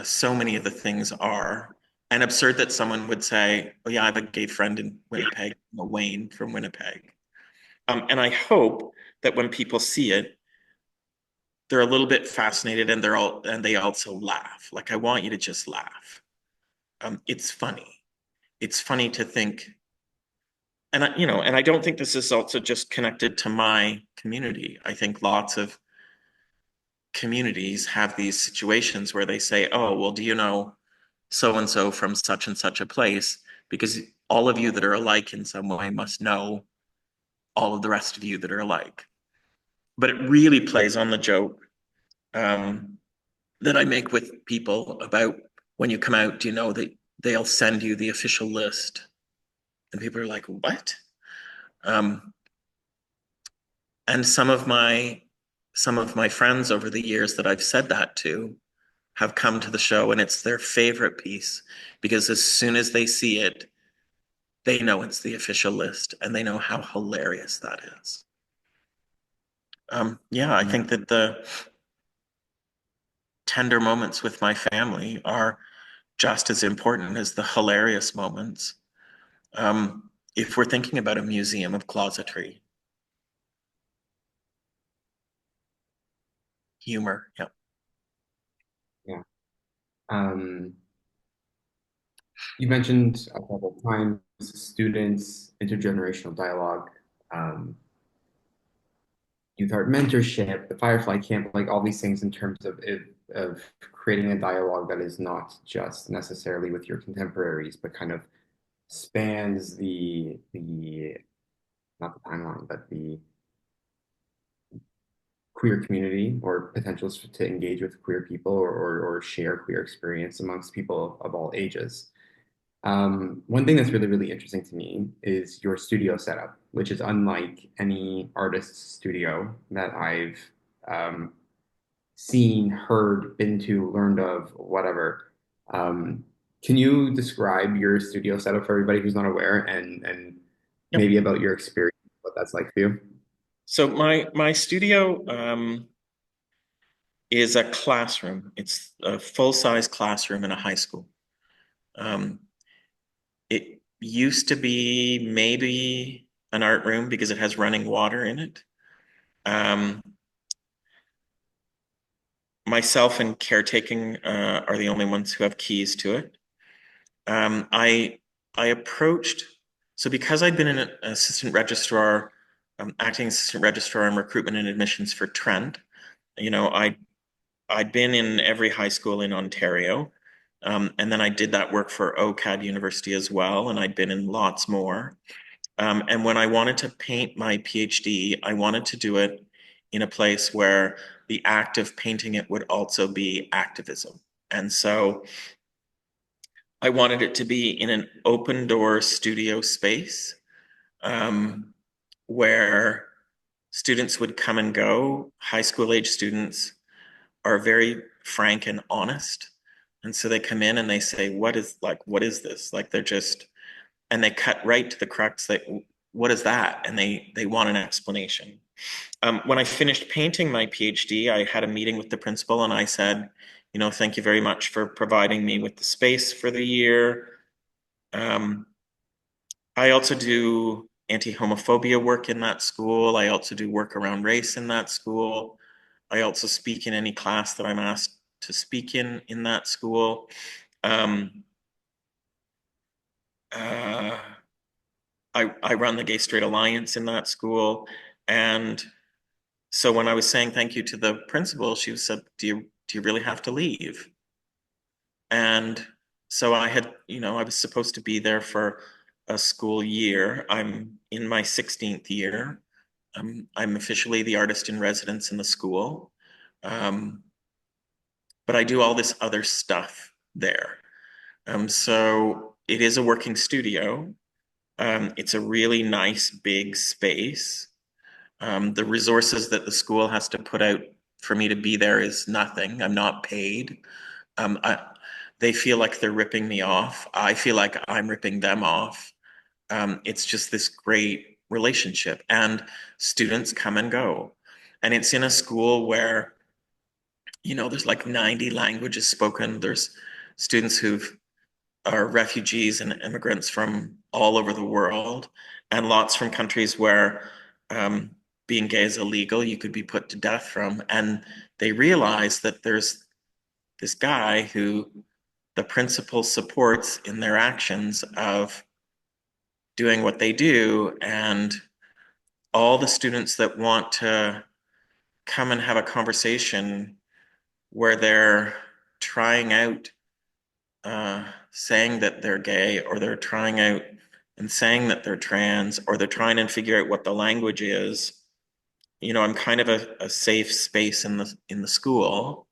So many of the things are, and absurd that someone would say, "Oh yeah, I have a gay friend in Winnipeg, Wayne from Winnipeg." And I hope that when people see it, they're a little bit fascinated and they also laugh. Like I want you to just laugh. It's funny. It's funny to think, and I don't think this is also just connected to my community. I think lots of communities have these situations where they say, "Oh, well, do you know so and so from such and such a place?" Because all of you that are alike in some way must know all of the rest of you that are alike. But it really plays on the joke um, that I make with people about when you come out, do you know that they'll send you the official list? And people are like, what? Um, and some of my friends over the years that I've said that to have come to the show and it's their favorite piece because as soon as they see it, they know it's the official list and they know how hilarious that is. Yeah, I think that the tender moments with my family are just as important as the hilarious moments. If we're thinking about a museum of closetry, humor, yeah. Yeah. Um, you mentioned a couple of times students, intergenerational dialogue, um, youth art mentorship, the Firefly Camp, like all these things in terms of creating a dialogue that is not just necessarily with your contemporaries, but kind of spans the not the timeline, but the queer community or potentials to engage with queer people or share queer experience amongst people of all ages. One thing that's really, really interesting to me is your studio setup, which is unlike any artist's studio that I've um, seen, heard, been to, learned of, whatever. Um, can you describe your studio setup for everybody who's not aware and Yep. maybe about your experience, what that's like for you? So my studio is a classroom. It's a full-size classroom in a high school. Um, it used to be maybe an art room because it has running water in it. Um, Myself and caretaking are the only ones who have keys to it. Um, I I approached so because I'd been an assistant registrar, acting assistant registrar in recruitment and admissions for Trent. You know, I'd been in every high school in Ontario, and then I did that work for OCAD University as well, and I'd been in lots more. And when I wanted to paint my PhD, I wanted to do it in a place where the act of painting it would also be activism. And so I wanted it to be in an open door studio space um, where students would come and go. High school age students are very frank and honest. And so they come in and they say, what is this? Like they're just, and they cut right to the crux. What is that? And they want an explanation. When I finished painting my PhD, I had a meeting with the principal and I said, thank you very much for providing me with the space for the year. Um, I also do anti-homophobia work in that school. I also do work around race in that school. I also speak in any class that I'm asked to speak in that school. Um, uh, I run the Gay Straight Alliance in that school. And so when I was saying thank you to the principal, she said, do you really have to leave? And so I was supposed to be there for a school year. I'm in my 16th year. I'm officially the artist in residence in the school. Um, but I do all this other stuff there. So it is a working studio. It's a really nice big space. The resources that the school has to put out for me to be there is nothing. I'm not paid. They feel like they're ripping me off. I feel like I'm ripping them off. It's just this great relationship, and students come and go. And it's in a school where, there's like 90 languages spoken. There's students who are refugees and immigrants from all over the world, and lots from countries where um, being gay is illegal. You could be put to death from. And they realize that there's this guy who the principal supports in their actions of doing what they do. And all the students that want to come and have a conversation where they're trying out saying that they're gay, or they're trying out and saying that they're trans, or they're trying to figure out what the language is. I'm kind of a safe space in the school.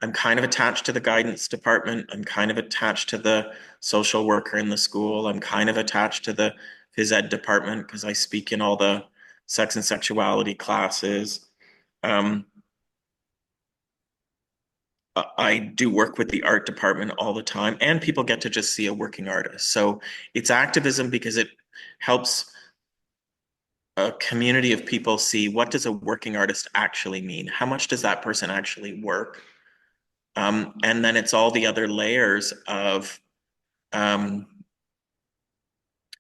I'm kind of attached to the guidance department. I'm kind of attached to the social worker in the school. I'm kind of attached to the phys ed department because I speak in all the sex and sexuality classes. Um, I do work with the art department all the time, and people get to just see a working artist. So it's activism because it helps a community of people see, what does a working artist actually mean? How much does that person actually work? And then it's all the other layers of um,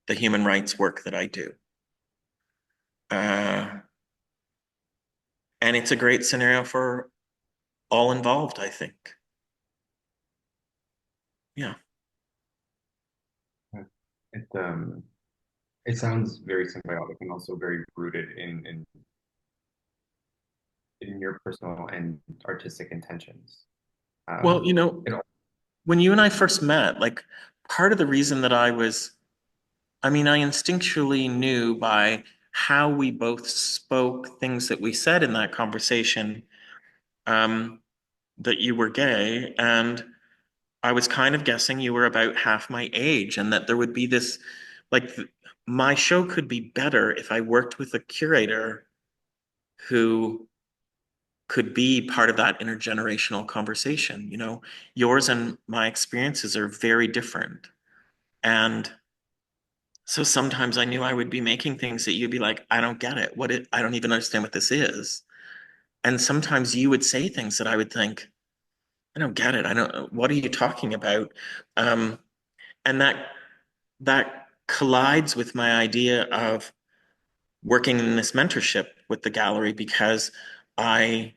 the human rights work that I do. Uh, and it's a great scenario for all involved, I think. Yeah. It sounds very symbiotic and also very rooted in your personal and artistic intentions. Well, It when you and I first met, like part of the reason that I instinctually knew by how we both spoke, things that we said in that conversation, um, that you were gay. And I was kind of guessing you were about half my age, and that there would be this, like, my show could be better if I worked with a curator who could be part of that intergenerational conversation. Yours and my experiences are very different. And so sometimes I knew I would be making things that you'd be like, I don't get it. I don't even understand what this is. And sometimes you would say things that I would think, I don't get it. I don't, what are you talking about? Um, and that collides with my idea of working in this mentorship with the gallery, because I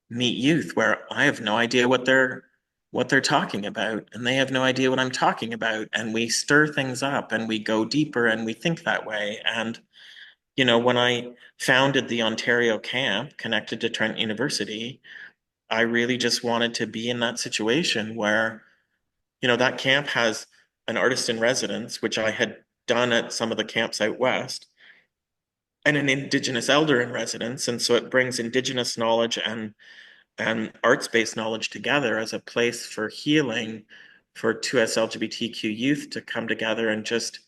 meet youth where I have no idea what they're talking about, and they have no idea what I'm talking about, and we stir things up and we go deeper and we think that way. And when I founded the Ontario camp connected to Trent University, I really just wanted to be in that situation where, that camp has an artist in residence, which I had done at some of the camps out west, and an Indigenous elder in residence. And so it brings Indigenous knowledge and arts-based knowledge together as a place for healing for 2S LGBTQ youth to come together and just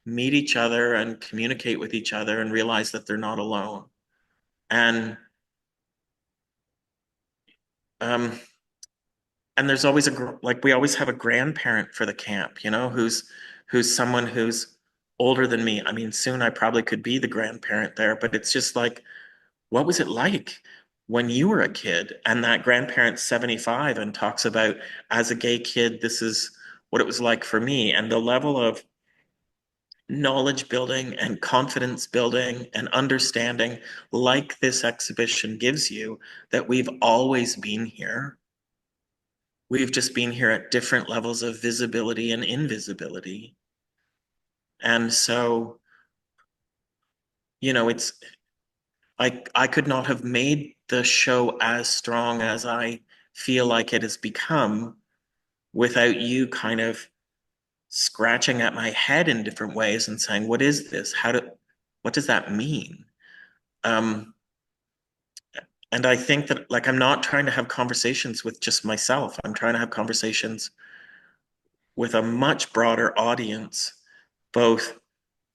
meet each other and communicate with each other and realize that they're not alone. And um, and there's always like we always have a grandparent for the camp, who's someone who's older than me. Soon I probably could be the grandparent there, but it's just like, what was it like when you were a kid? And that grandparent's 75 and talks about, as a gay kid, this is what it was like for me. And the level of knowledge building and confidence building and understanding, like this exhibition gives you, that we've always been here. We've just been here at different levels of visibility and invisibility. And so, it's, I could not have made the show as strong as I feel like it has become without you kind of scratching at my head in different ways and saying, what is this? What does that mean? Um, and I think that, like, I'm not trying to have conversations with just myself. I'm trying to have conversations with a much broader audience, both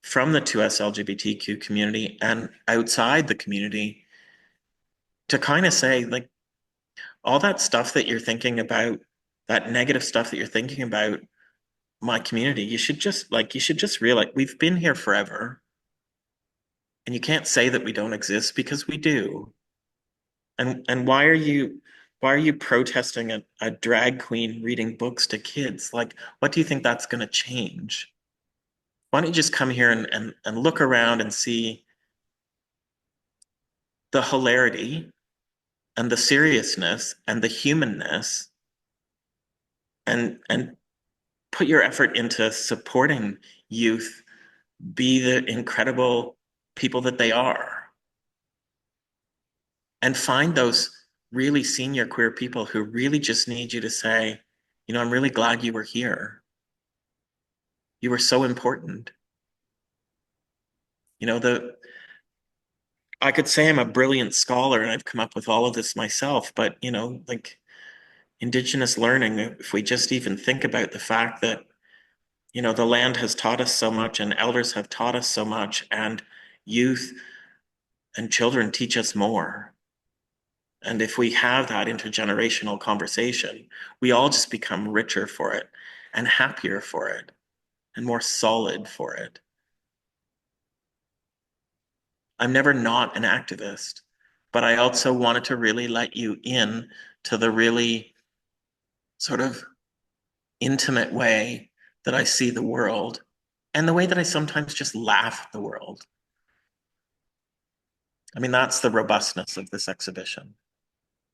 from the 2S LGBTQ community and outside the community, to kind of say, like, all that stuff that you're thinking about, that negative stuff that you're thinking about my community, you should just realize we've been here forever. And you can't say that we don't exist, because we do. And why are you Why are you protesting a drag queen reading books to kids? Like, what do you think that's going to change? Why don't you just come here and look around and see the hilarity and the seriousness and the humanness and put your effort into supporting youth be the incredible people that they are. And find those really senior queer people who really just need you to say, you know, I'm really glad you were here. You were so important. You know, I could say I'm a brilliant scholar and I've come up with all of this myself, but you know, like Indigenous learning, if we just even think about the fact that, you know, the land has taught us so much and elders have taught us so much, and youth and children teach us more. And if we have that intergenerational conversation, we all just become richer for it and happier for it and more solid for it. I'm never not an activist, but I also wanted to really let you in to the really sort of intimate way that I see the world and the way that I sometimes just laugh at the world. I mean, that's the robustness of this exhibition.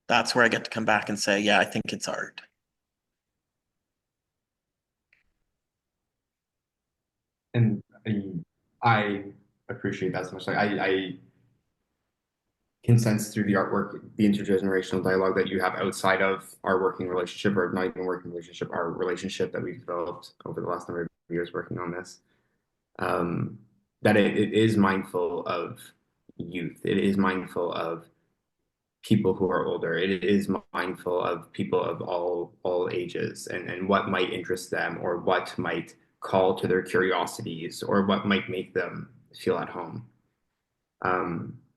That's where I get to come back and say, yeah, I think it's art. And I appreciate that so much. Like I can sense through the artwork, the intergenerational dialogue that you have outside of our working relationship, or not even working relationship, our relationship that we've developed over the last number of years working on this. That it is mindful of youth. It is mindful of people who are older. It is mindful of people of all ages, and what might interest them, or what might call to their curiosities, or what might make them feel at home.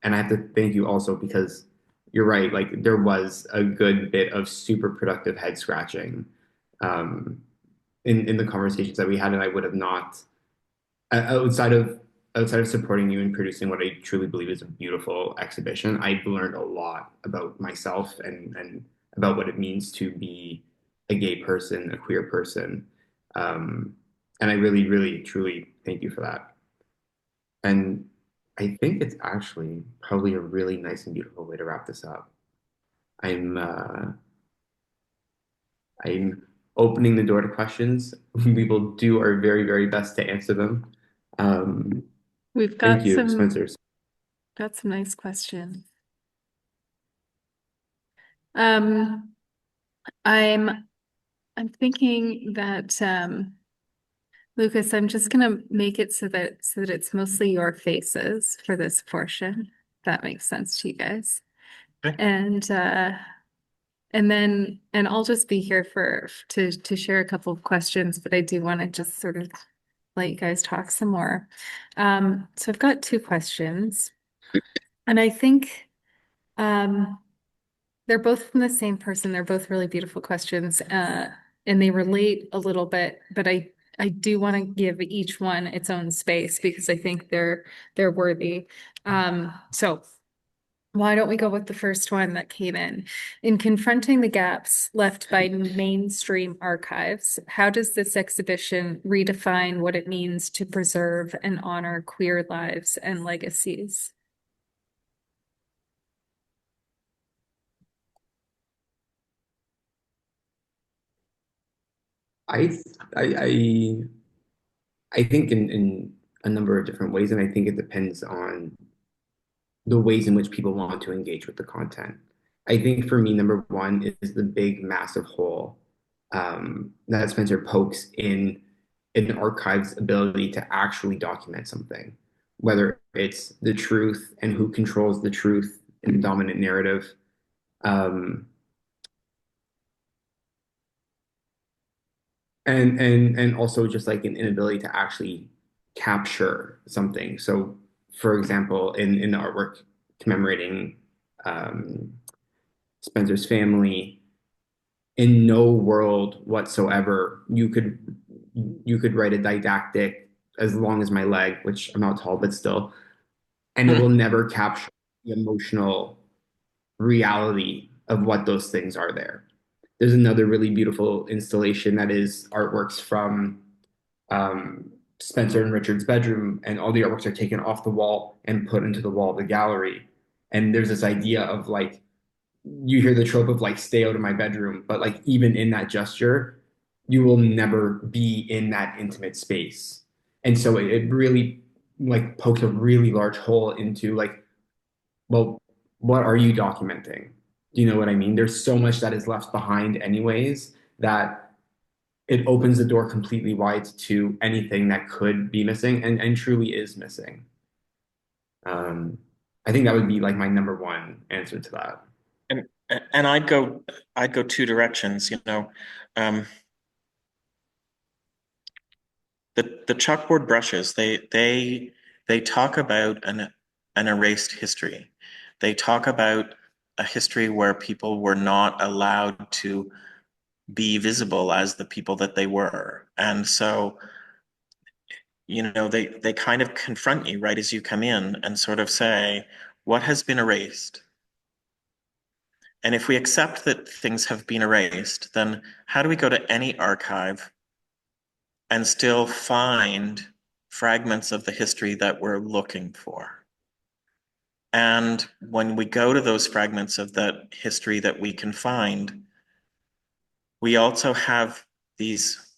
And I have to thank you also, because you're right, like there was a good bit of super productive head scratching um, in the conversations that we had, and I would have not outside of supporting you in producing what I truly believe is a beautiful exhibition. I've learned a lot about myself, and about what it means to be a gay person, a queer person, um, and I really, really, truly thank you for that. And I think it's actually probably a really nice and beautiful way to wrap this up. I'm uh, I'm opening the door to questions. We will do our very, very best to answer them. Um, We've Thank got you, Spencer. some nice questions. Um, I'm I'm thinking that Lucas, I'm just gonna make it so that it's mostly your faces for this portion. If that makes sense to you guys. Okay. And I'll just be here to share a couple of questions, but I do want to just sort of let you guys talk some more. So I've got two questions, and I think um, they're both from the same person. They're both really beautiful questions, and they relate a little bit, but I do want to give each one its own space because I think they're worthy. So why don't we go with the first one that came in? In confronting the gaps left by mainstream archives, how does this exhibition redefine what it means to preserve and honor queer lives and legacies? I I I think in a number of different ways, and I think it depends on the ways in which people want to engage with the content. I think for me, number one is the big, massive hole that Spencer pokes in an archive's ability to actually document something, whether it's the truth and who controls the truth in the dominant narrative. Um, and also just like an inability to actually capture something. So, for example, in the artwork commemorating um, Spencer's family, in no world whatsoever you could write a didactic as long as my leg, which I'm not tall, but still, and it will never capture the emotional reality of what those things are there. There's another really beautiful installation that is artworks from Spencer and Richard's bedroom, and all the artworks are taken off the wall and put into the wall of the gallery. And there's this idea of like, you hear the trope of like, stay out of my bedroom, but like, even in that gesture, you will never be in that intimate space. And so it really like pokes a really large hole into like, well, what are you documenting? Do you know what I mean? There's so much that is left behind, anyways, that it opens the door completely wide to anything that could be missing and truly is missing. Um, I think that would be like my number one answer to that. And and I'd go two directions, you know. Um, the chalkboard brushes, they talk about an erased history. They talk about a history where people were not allowed to be visible as the people that they were. And so, you know, they kind of confront you right as you come in and sort of say, what has been erased? And if we accept that things have been erased, then how do we go to any archive and still find fragments of the history that we're looking for? And when we go to those fragments of that history that we can find, we also have these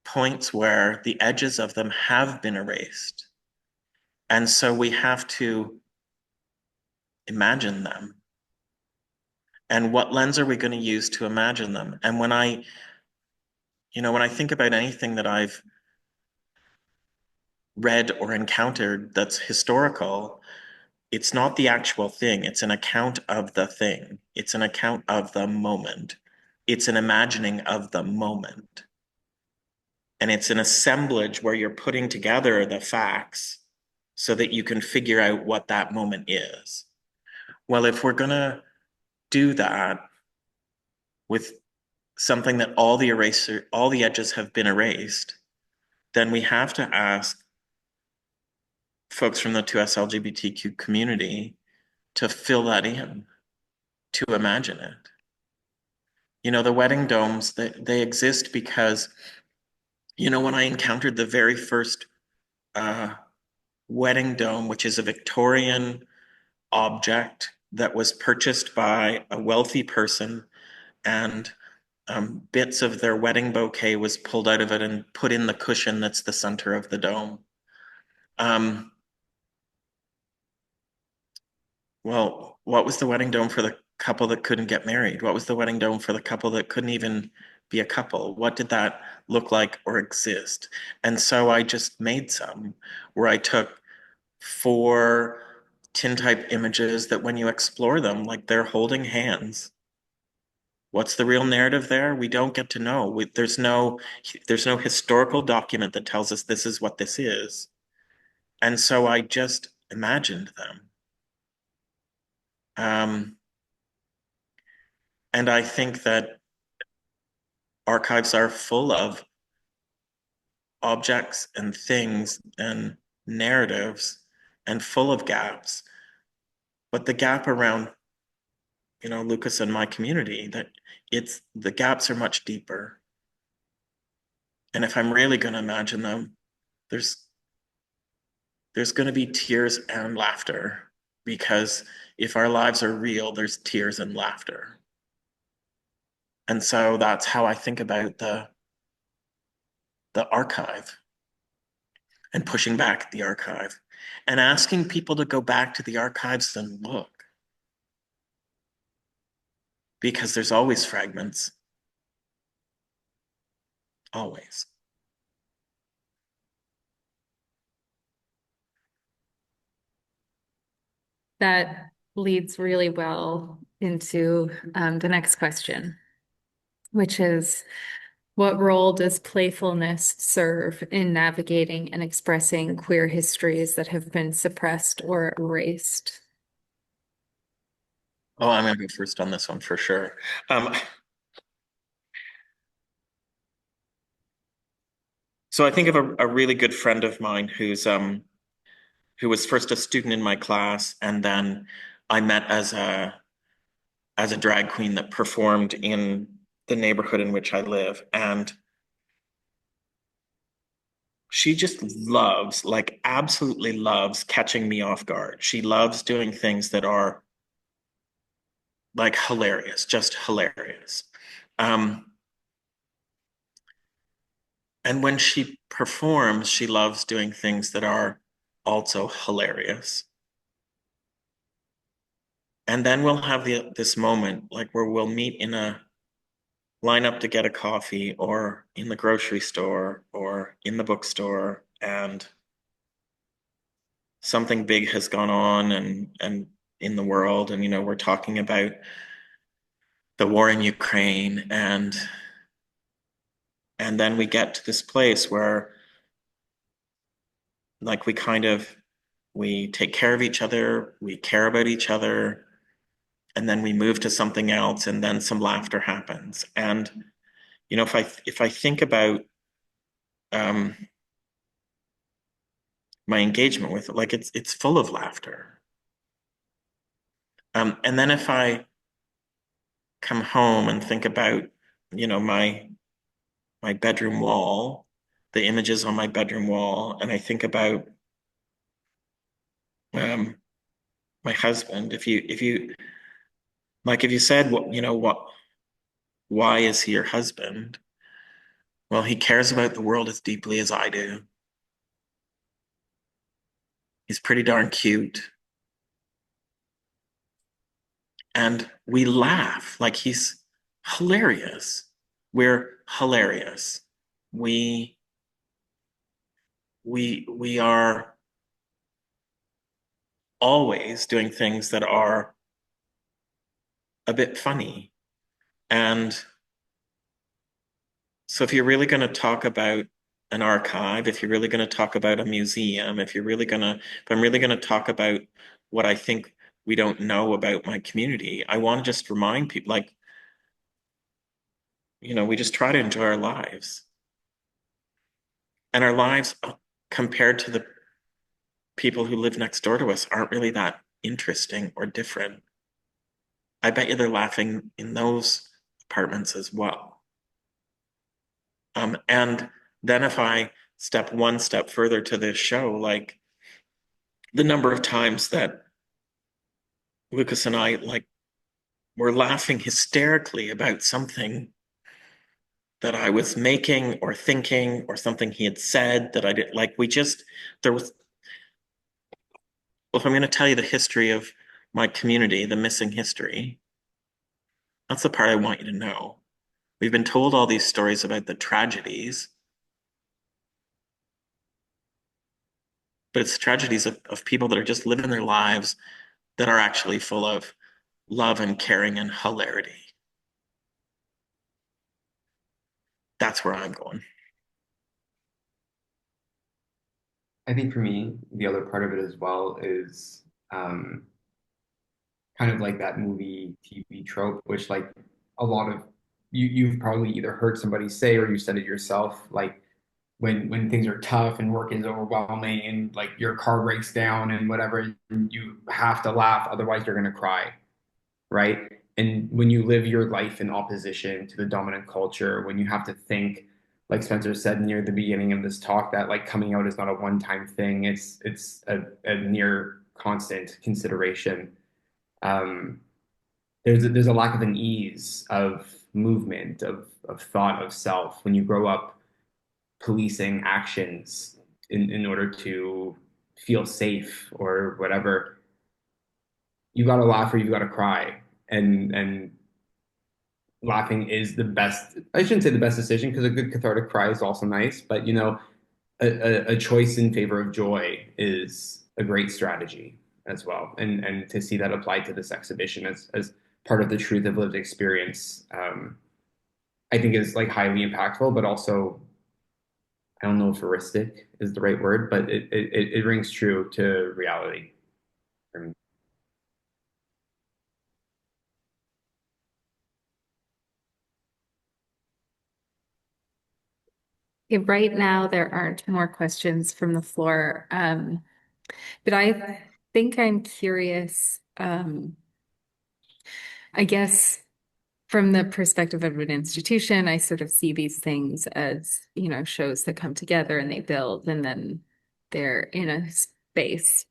points where the edges of them have been erased. And so we have to imagine them. And what lens are we going to use to imagine them? And when I think about anything that I've read or encountered that's historical, it's not the actual thing. It's an account of the thing. It's an account of the moment. It's an imagining of the moment. And it's an assemblage where you're putting together the facts so that you can figure out what that moment is. Well, if we're going to do that with something that all the edges have been erased, then we have to ask folks from the 2S LGBTQ community to fill that in, to imagine it. You know, the wedding domes, they exist because, you know, when I encountered the very first wedding dome, which is a Victorian object that was purchased by a wealthy person, and bits of their wedding bouquet was pulled out of it and put in the cushion that's the center of the dome. Well, what was the wedding dome for the couple that couldn't get married? What was the wedding dome for the couple that couldn't even be a couple? What did that look like or exist? And so I just made some where I took 4 tintype images that when you explore them, like they're holding hands. What's the real narrative there? We don't get to know. There's no historical document that tells us this is what this is. And so I just imagined them. And I think that archives are full of objects and things and narratives and full of gaps. But the gap around, you know, Lucas and my community, that the gaps are much deeper. And if I'm really going to imagine them, there's going to be tears and laughter, because if our lives are real, there's tears and laughter. And so that's how I think about the archive, and pushing back the archive and asking people to go back to the archives and look, because there's always fragments. Always. That leads really well into the next question, which is, what role does playfulness serve in navigating and expressing queer histories that have been suppressed or erased? Oh, I'm going to go first on this one for sure. So I think of a really good friend of mine who was first a student in my class, and then I met as a drag queen that performed in the neighborhood in which I live. And she just loves, like absolutely loves catching me off guard. She loves doing things that are like hilarious, just hilarious. Um, and when she performs, she loves doing things that are also hilarious. And then we'll have this moment like where we'll meet in a line up to get a coffee or in the grocery store or in the bookstore, and something big has gone on and in the world, and we're talking about the war in Ukraine, and then we get to this place where like we take care of each other, we care about each other, and then we move to something else, and then some laughter happens. And if I think about um my engagement with it, like it's full of laughter. And then if I come home and think about, my bedroom wall, the images on my bedroom wall, and I think about um my husband. If you said why is he your husband? Well, he cares about the world as deeply as I do. He's pretty darn cute. And we laugh like he's hilarious. We're hilarious. We we are always doing things that are a bit funny. And so if you're really going to talk about an archive, if you're really going to talk about a museum, if I'm really going to talk about what I think we don't know about my community, I want to just remind people, like, we just try to enjoy our lives. And our lives, compared to the people who live next door to us, aren't really that interesting or different. I bet you they're laughing in those apartments as well. And then if I step one step further to this show, like the number of times that Lucas and I like were laughing hysterically about something that I was making or thinking or something he had said that I did, like there was, well, if I'm going to tell you the history of my community, the missing history, that's the part I want you to know. We've been told all these stories about the tragedies, but it's tragedies of people that are just living their lives that are actually full of love and caring and hilarity. That's where I'm going. I think for me, the other part of it as well is um, kind of like that movie TV trope, which like a lot of you've probably either heard somebody say or you said it yourself, like when things are tough and work is overwhelming and like your car breaks down and whatever, you have to laugh, otherwise you're gonna cry, right? And when you live your life in opposition to the dominant culture, when you have to think, like Spencer said near the beginning of this talk, that like coming out is not a one-time thing, it's a near constant consideration. Um, there's a lack of an ease of movement, of thought of self when you grow up policing actions in order to feel safe or whatever. You gotta laugh or you gotta cry. And laughing is the best, I shouldn't say the best decision because a good cathartic cry is also nice, but a choice in favor of joy is a great strategy as well. And to see that applied to this exhibition as part of the truth of lived experience, I think is like highly impactful, but also I don't know if heuristic is the right word, but it rings true to reality. Right now, there aren't more questions from the floor. But I think I'm curious. I guess from the perspective of an institution, I sort of see these things as, shows that come together and they build and then they're in a space.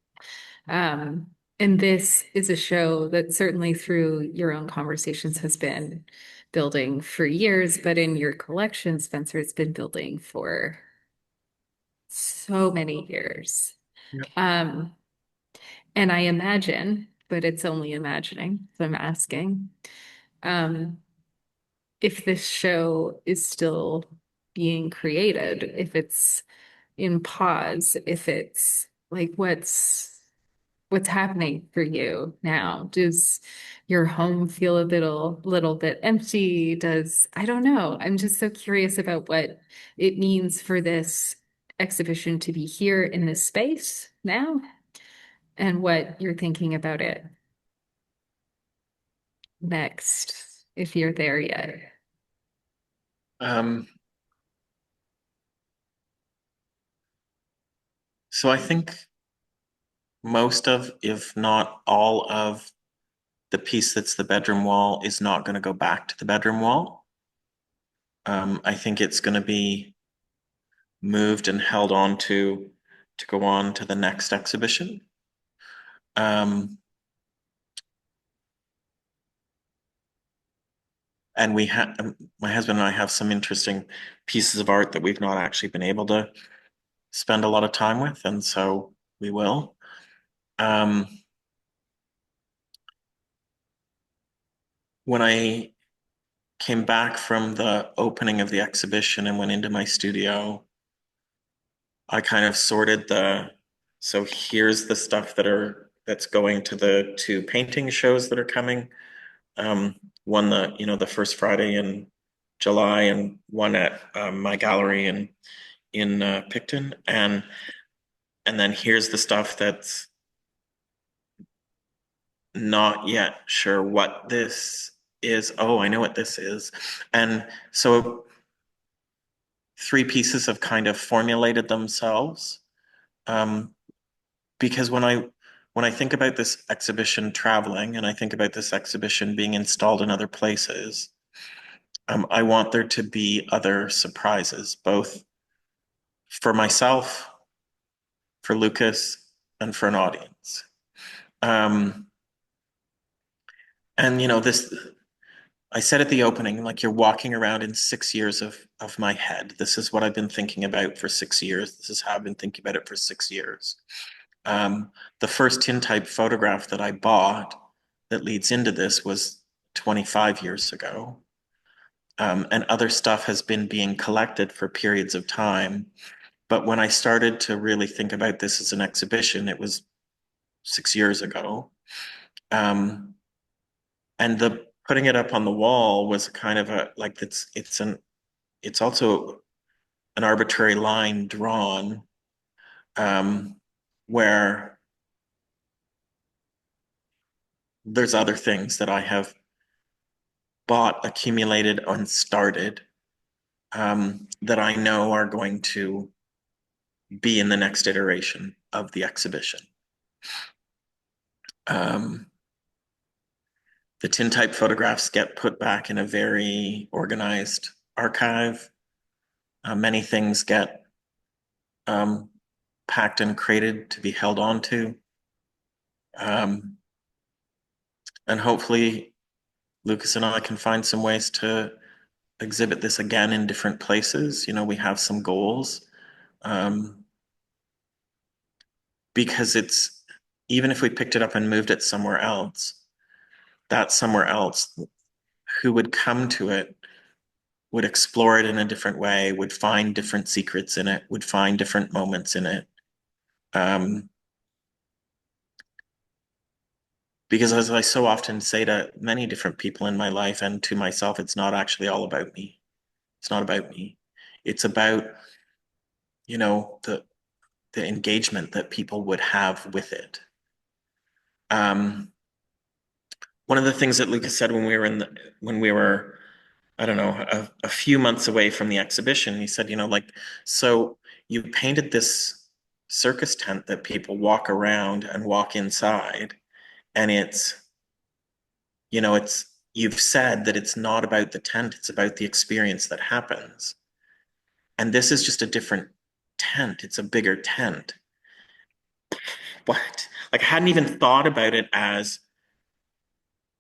And this is a show that certainly through your own conversations has been building for years, but in your collection, Spencer, it's been building for so many years. Yeah. And I imagine, but it's only imagining, so I'm asking, um, if this show is still being created, if it's in pause, if it's like what's happening for you now? Does your home feel a little bit empty? I don't know. I'm just so curious about what it means for this exhibition to be here in this space now and what you're thinking about it next, if you're there yet. So I think most of, if not all of, the piece that's the bedroom wall is not going to go back to the bedroom wall. I think it's going to be moved and held on to go on to the next exhibition. And we have, my husband and I have some interesting pieces of art that we've not actually been able to spend a lot of time with, and so we will. When I came back from the opening of the exhibition and went into my studio, I kind of sorted so here's the stuff that's going to the two painting shows that are coming. One the first Friday in July and one at my gallery in Picton, and then here's the stuff that's not yet sure what this is. Oh, I know what this is. And so three pieces have kind of formulated themselves. Because when I think about this exhibition traveling and I think about this exhibition being installed in other places, I want there to be other surprises, both for myself, for Lucas, and for an audience. And this, I said at the opening, like you're walking around in 6 years of my head. This is what I've been thinking about for 6 years. This is how I've been thinking about it for 6 years. The first tintype photograph that I bought that leads into this was 25 years ago. And other stuff has been being collected for periods of time. But when I started to really think about this as an exhibition, it was 6 years ago. And the putting it up on the wall was kind of it's also an arbitrary line drawn, where there's other things that I have bought, accumulated, and started, that I know are going to be in the next iteration of the exhibition. The tintype photographs get put back in a very organized archive. Many things get packed and crated to be held on to. And hopefully Lucas and I can find some ways to exhibit this again in different places. We have some goals. Because even if we picked it up and moved it somewhere else, that somewhere else who would come to it would explore it in a different way, would find different secrets in it, would find different moments in it. Because as I so often say to many different people in my life and to myself, it's not actually all about me. It's not about me. It's about, the engagement that people would have with it. One of the things that Lucas said when we were, I don't know, a few months away from the exhibition, he said, so you painted this circus tent that people walk around and walk inside, and it's you've said that it's not about the tent, it's about the experience that happens. And this is just a different tent. It's a bigger tent. What? Like I hadn't even thought about it as,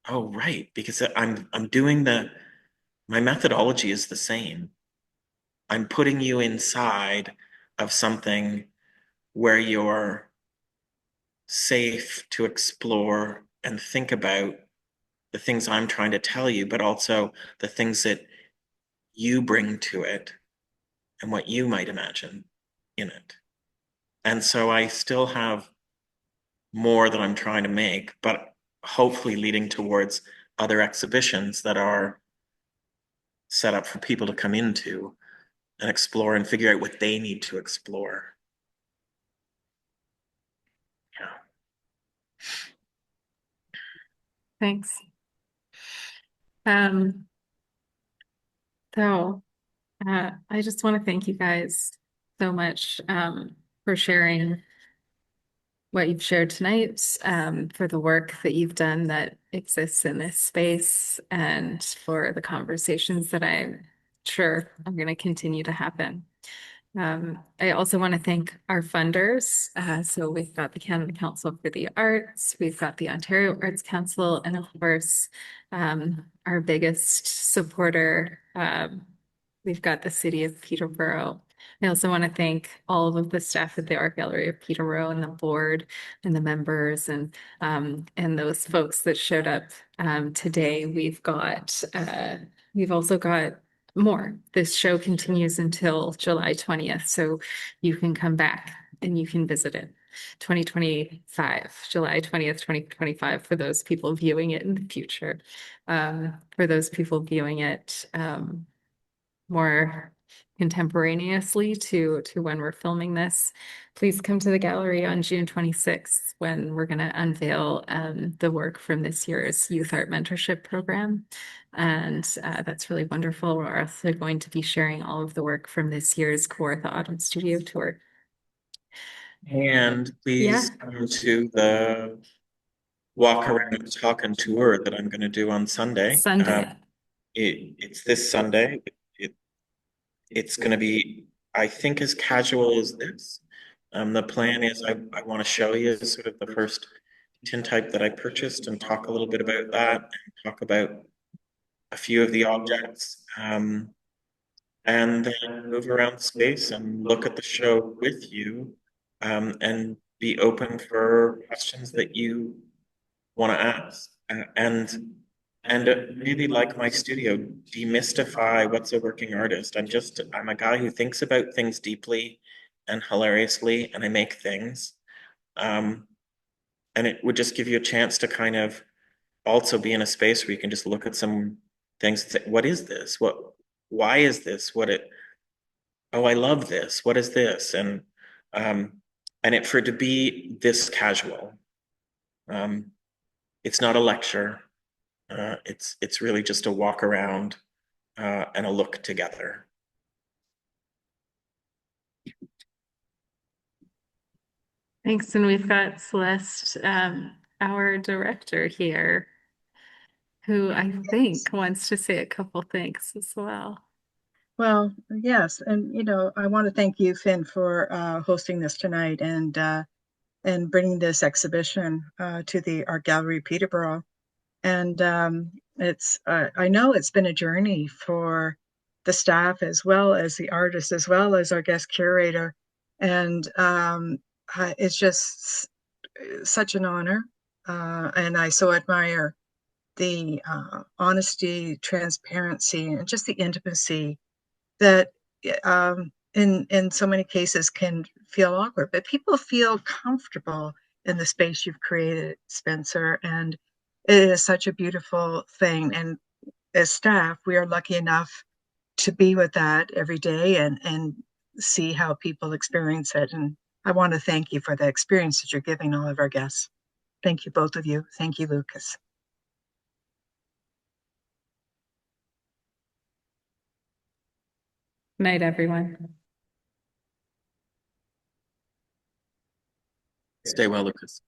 oh, right, because I'm doing my methodology is the same. I'm putting you inside of something where you're safe to explore and think about the things I'm trying to tell you, but also the things that you bring to it and what you might imagine in it. And so I still have more that I'm trying to make, but hopefully leading towards other exhibitions that are set up for people to come into and explore and figure out what they need to explore. Yeah. Thanks. Um, so I just want to thank you guys so much for sharing what you've shared tonight, for the work that you've done that exists in this space, and for the conversations that I'm sure are going to continue to happen. I also want to thank our funders. So we've got the Canada Council for the Arts, we've got the Ontario Arts Council, and of course, our biggest supporter, we've got the City of Peterborough. I also want to thank all of the staff at the Art Gallery of Peterborough and the board and the members and those folks that showed up today. We've also got more. This show continues until July 20th, so you can come back and you can visit it. 2025, July 20th, 2025, for those people viewing it in the future. For those people viewing it more contemporaneously to when we're filming this, please come to the gallery on June 26th when we're going to unveil the work from this year's Youth Art Mentorship Program. And that's really wonderful. We're also going to be sharing all of the work from this year's Kawartha Autumn Studio Tour. And please come to the walk around talk and tour that I'm going to do on Sunday. It's this Sunday. It's going to be, I think, as casual as this. The plan is I want to show you sort of the first tintype that I purchased and talk a little bit about that and talk about a few of the objects. And then move around the space and look at the show with you, and be open for questions that you want to ask. And really, like my studio, demystify what's a working artist. I'm a guy who thinks about things deeply and hilariously, and I make things. And it would just give you a chance to kind of also be in a space where you can just look at some things and say, what is this? Why is this? Oh, I love this. What is this? And it for it to be this casual. It's not a lecture. It's really just a walk around and a look together. Thanks. And we've got Celeste, our director here, who I think wants to say a couple things as well. Well, yes, and I want to thank you, Finn, for hosting this tonight and bringing this exhibition to the Art Gallery Peterborough. And I know it's been a journey for the staff as well as the artist, as well as our guest curator. And it's just such an honor. And I so admire the honesty, transparency, and just the intimacy that in so many cases can feel awkward, but people feel comfortable in the space you've created, Spencer, and it is such a beautiful thing. And as staff, we are lucky enough to be with that every day and see how people experience it. And I want to thank you for the experience that you're giving all of our guests. Thank you, both of you. Thank you, Lucas. Night, everyone. Stay well, Lucas.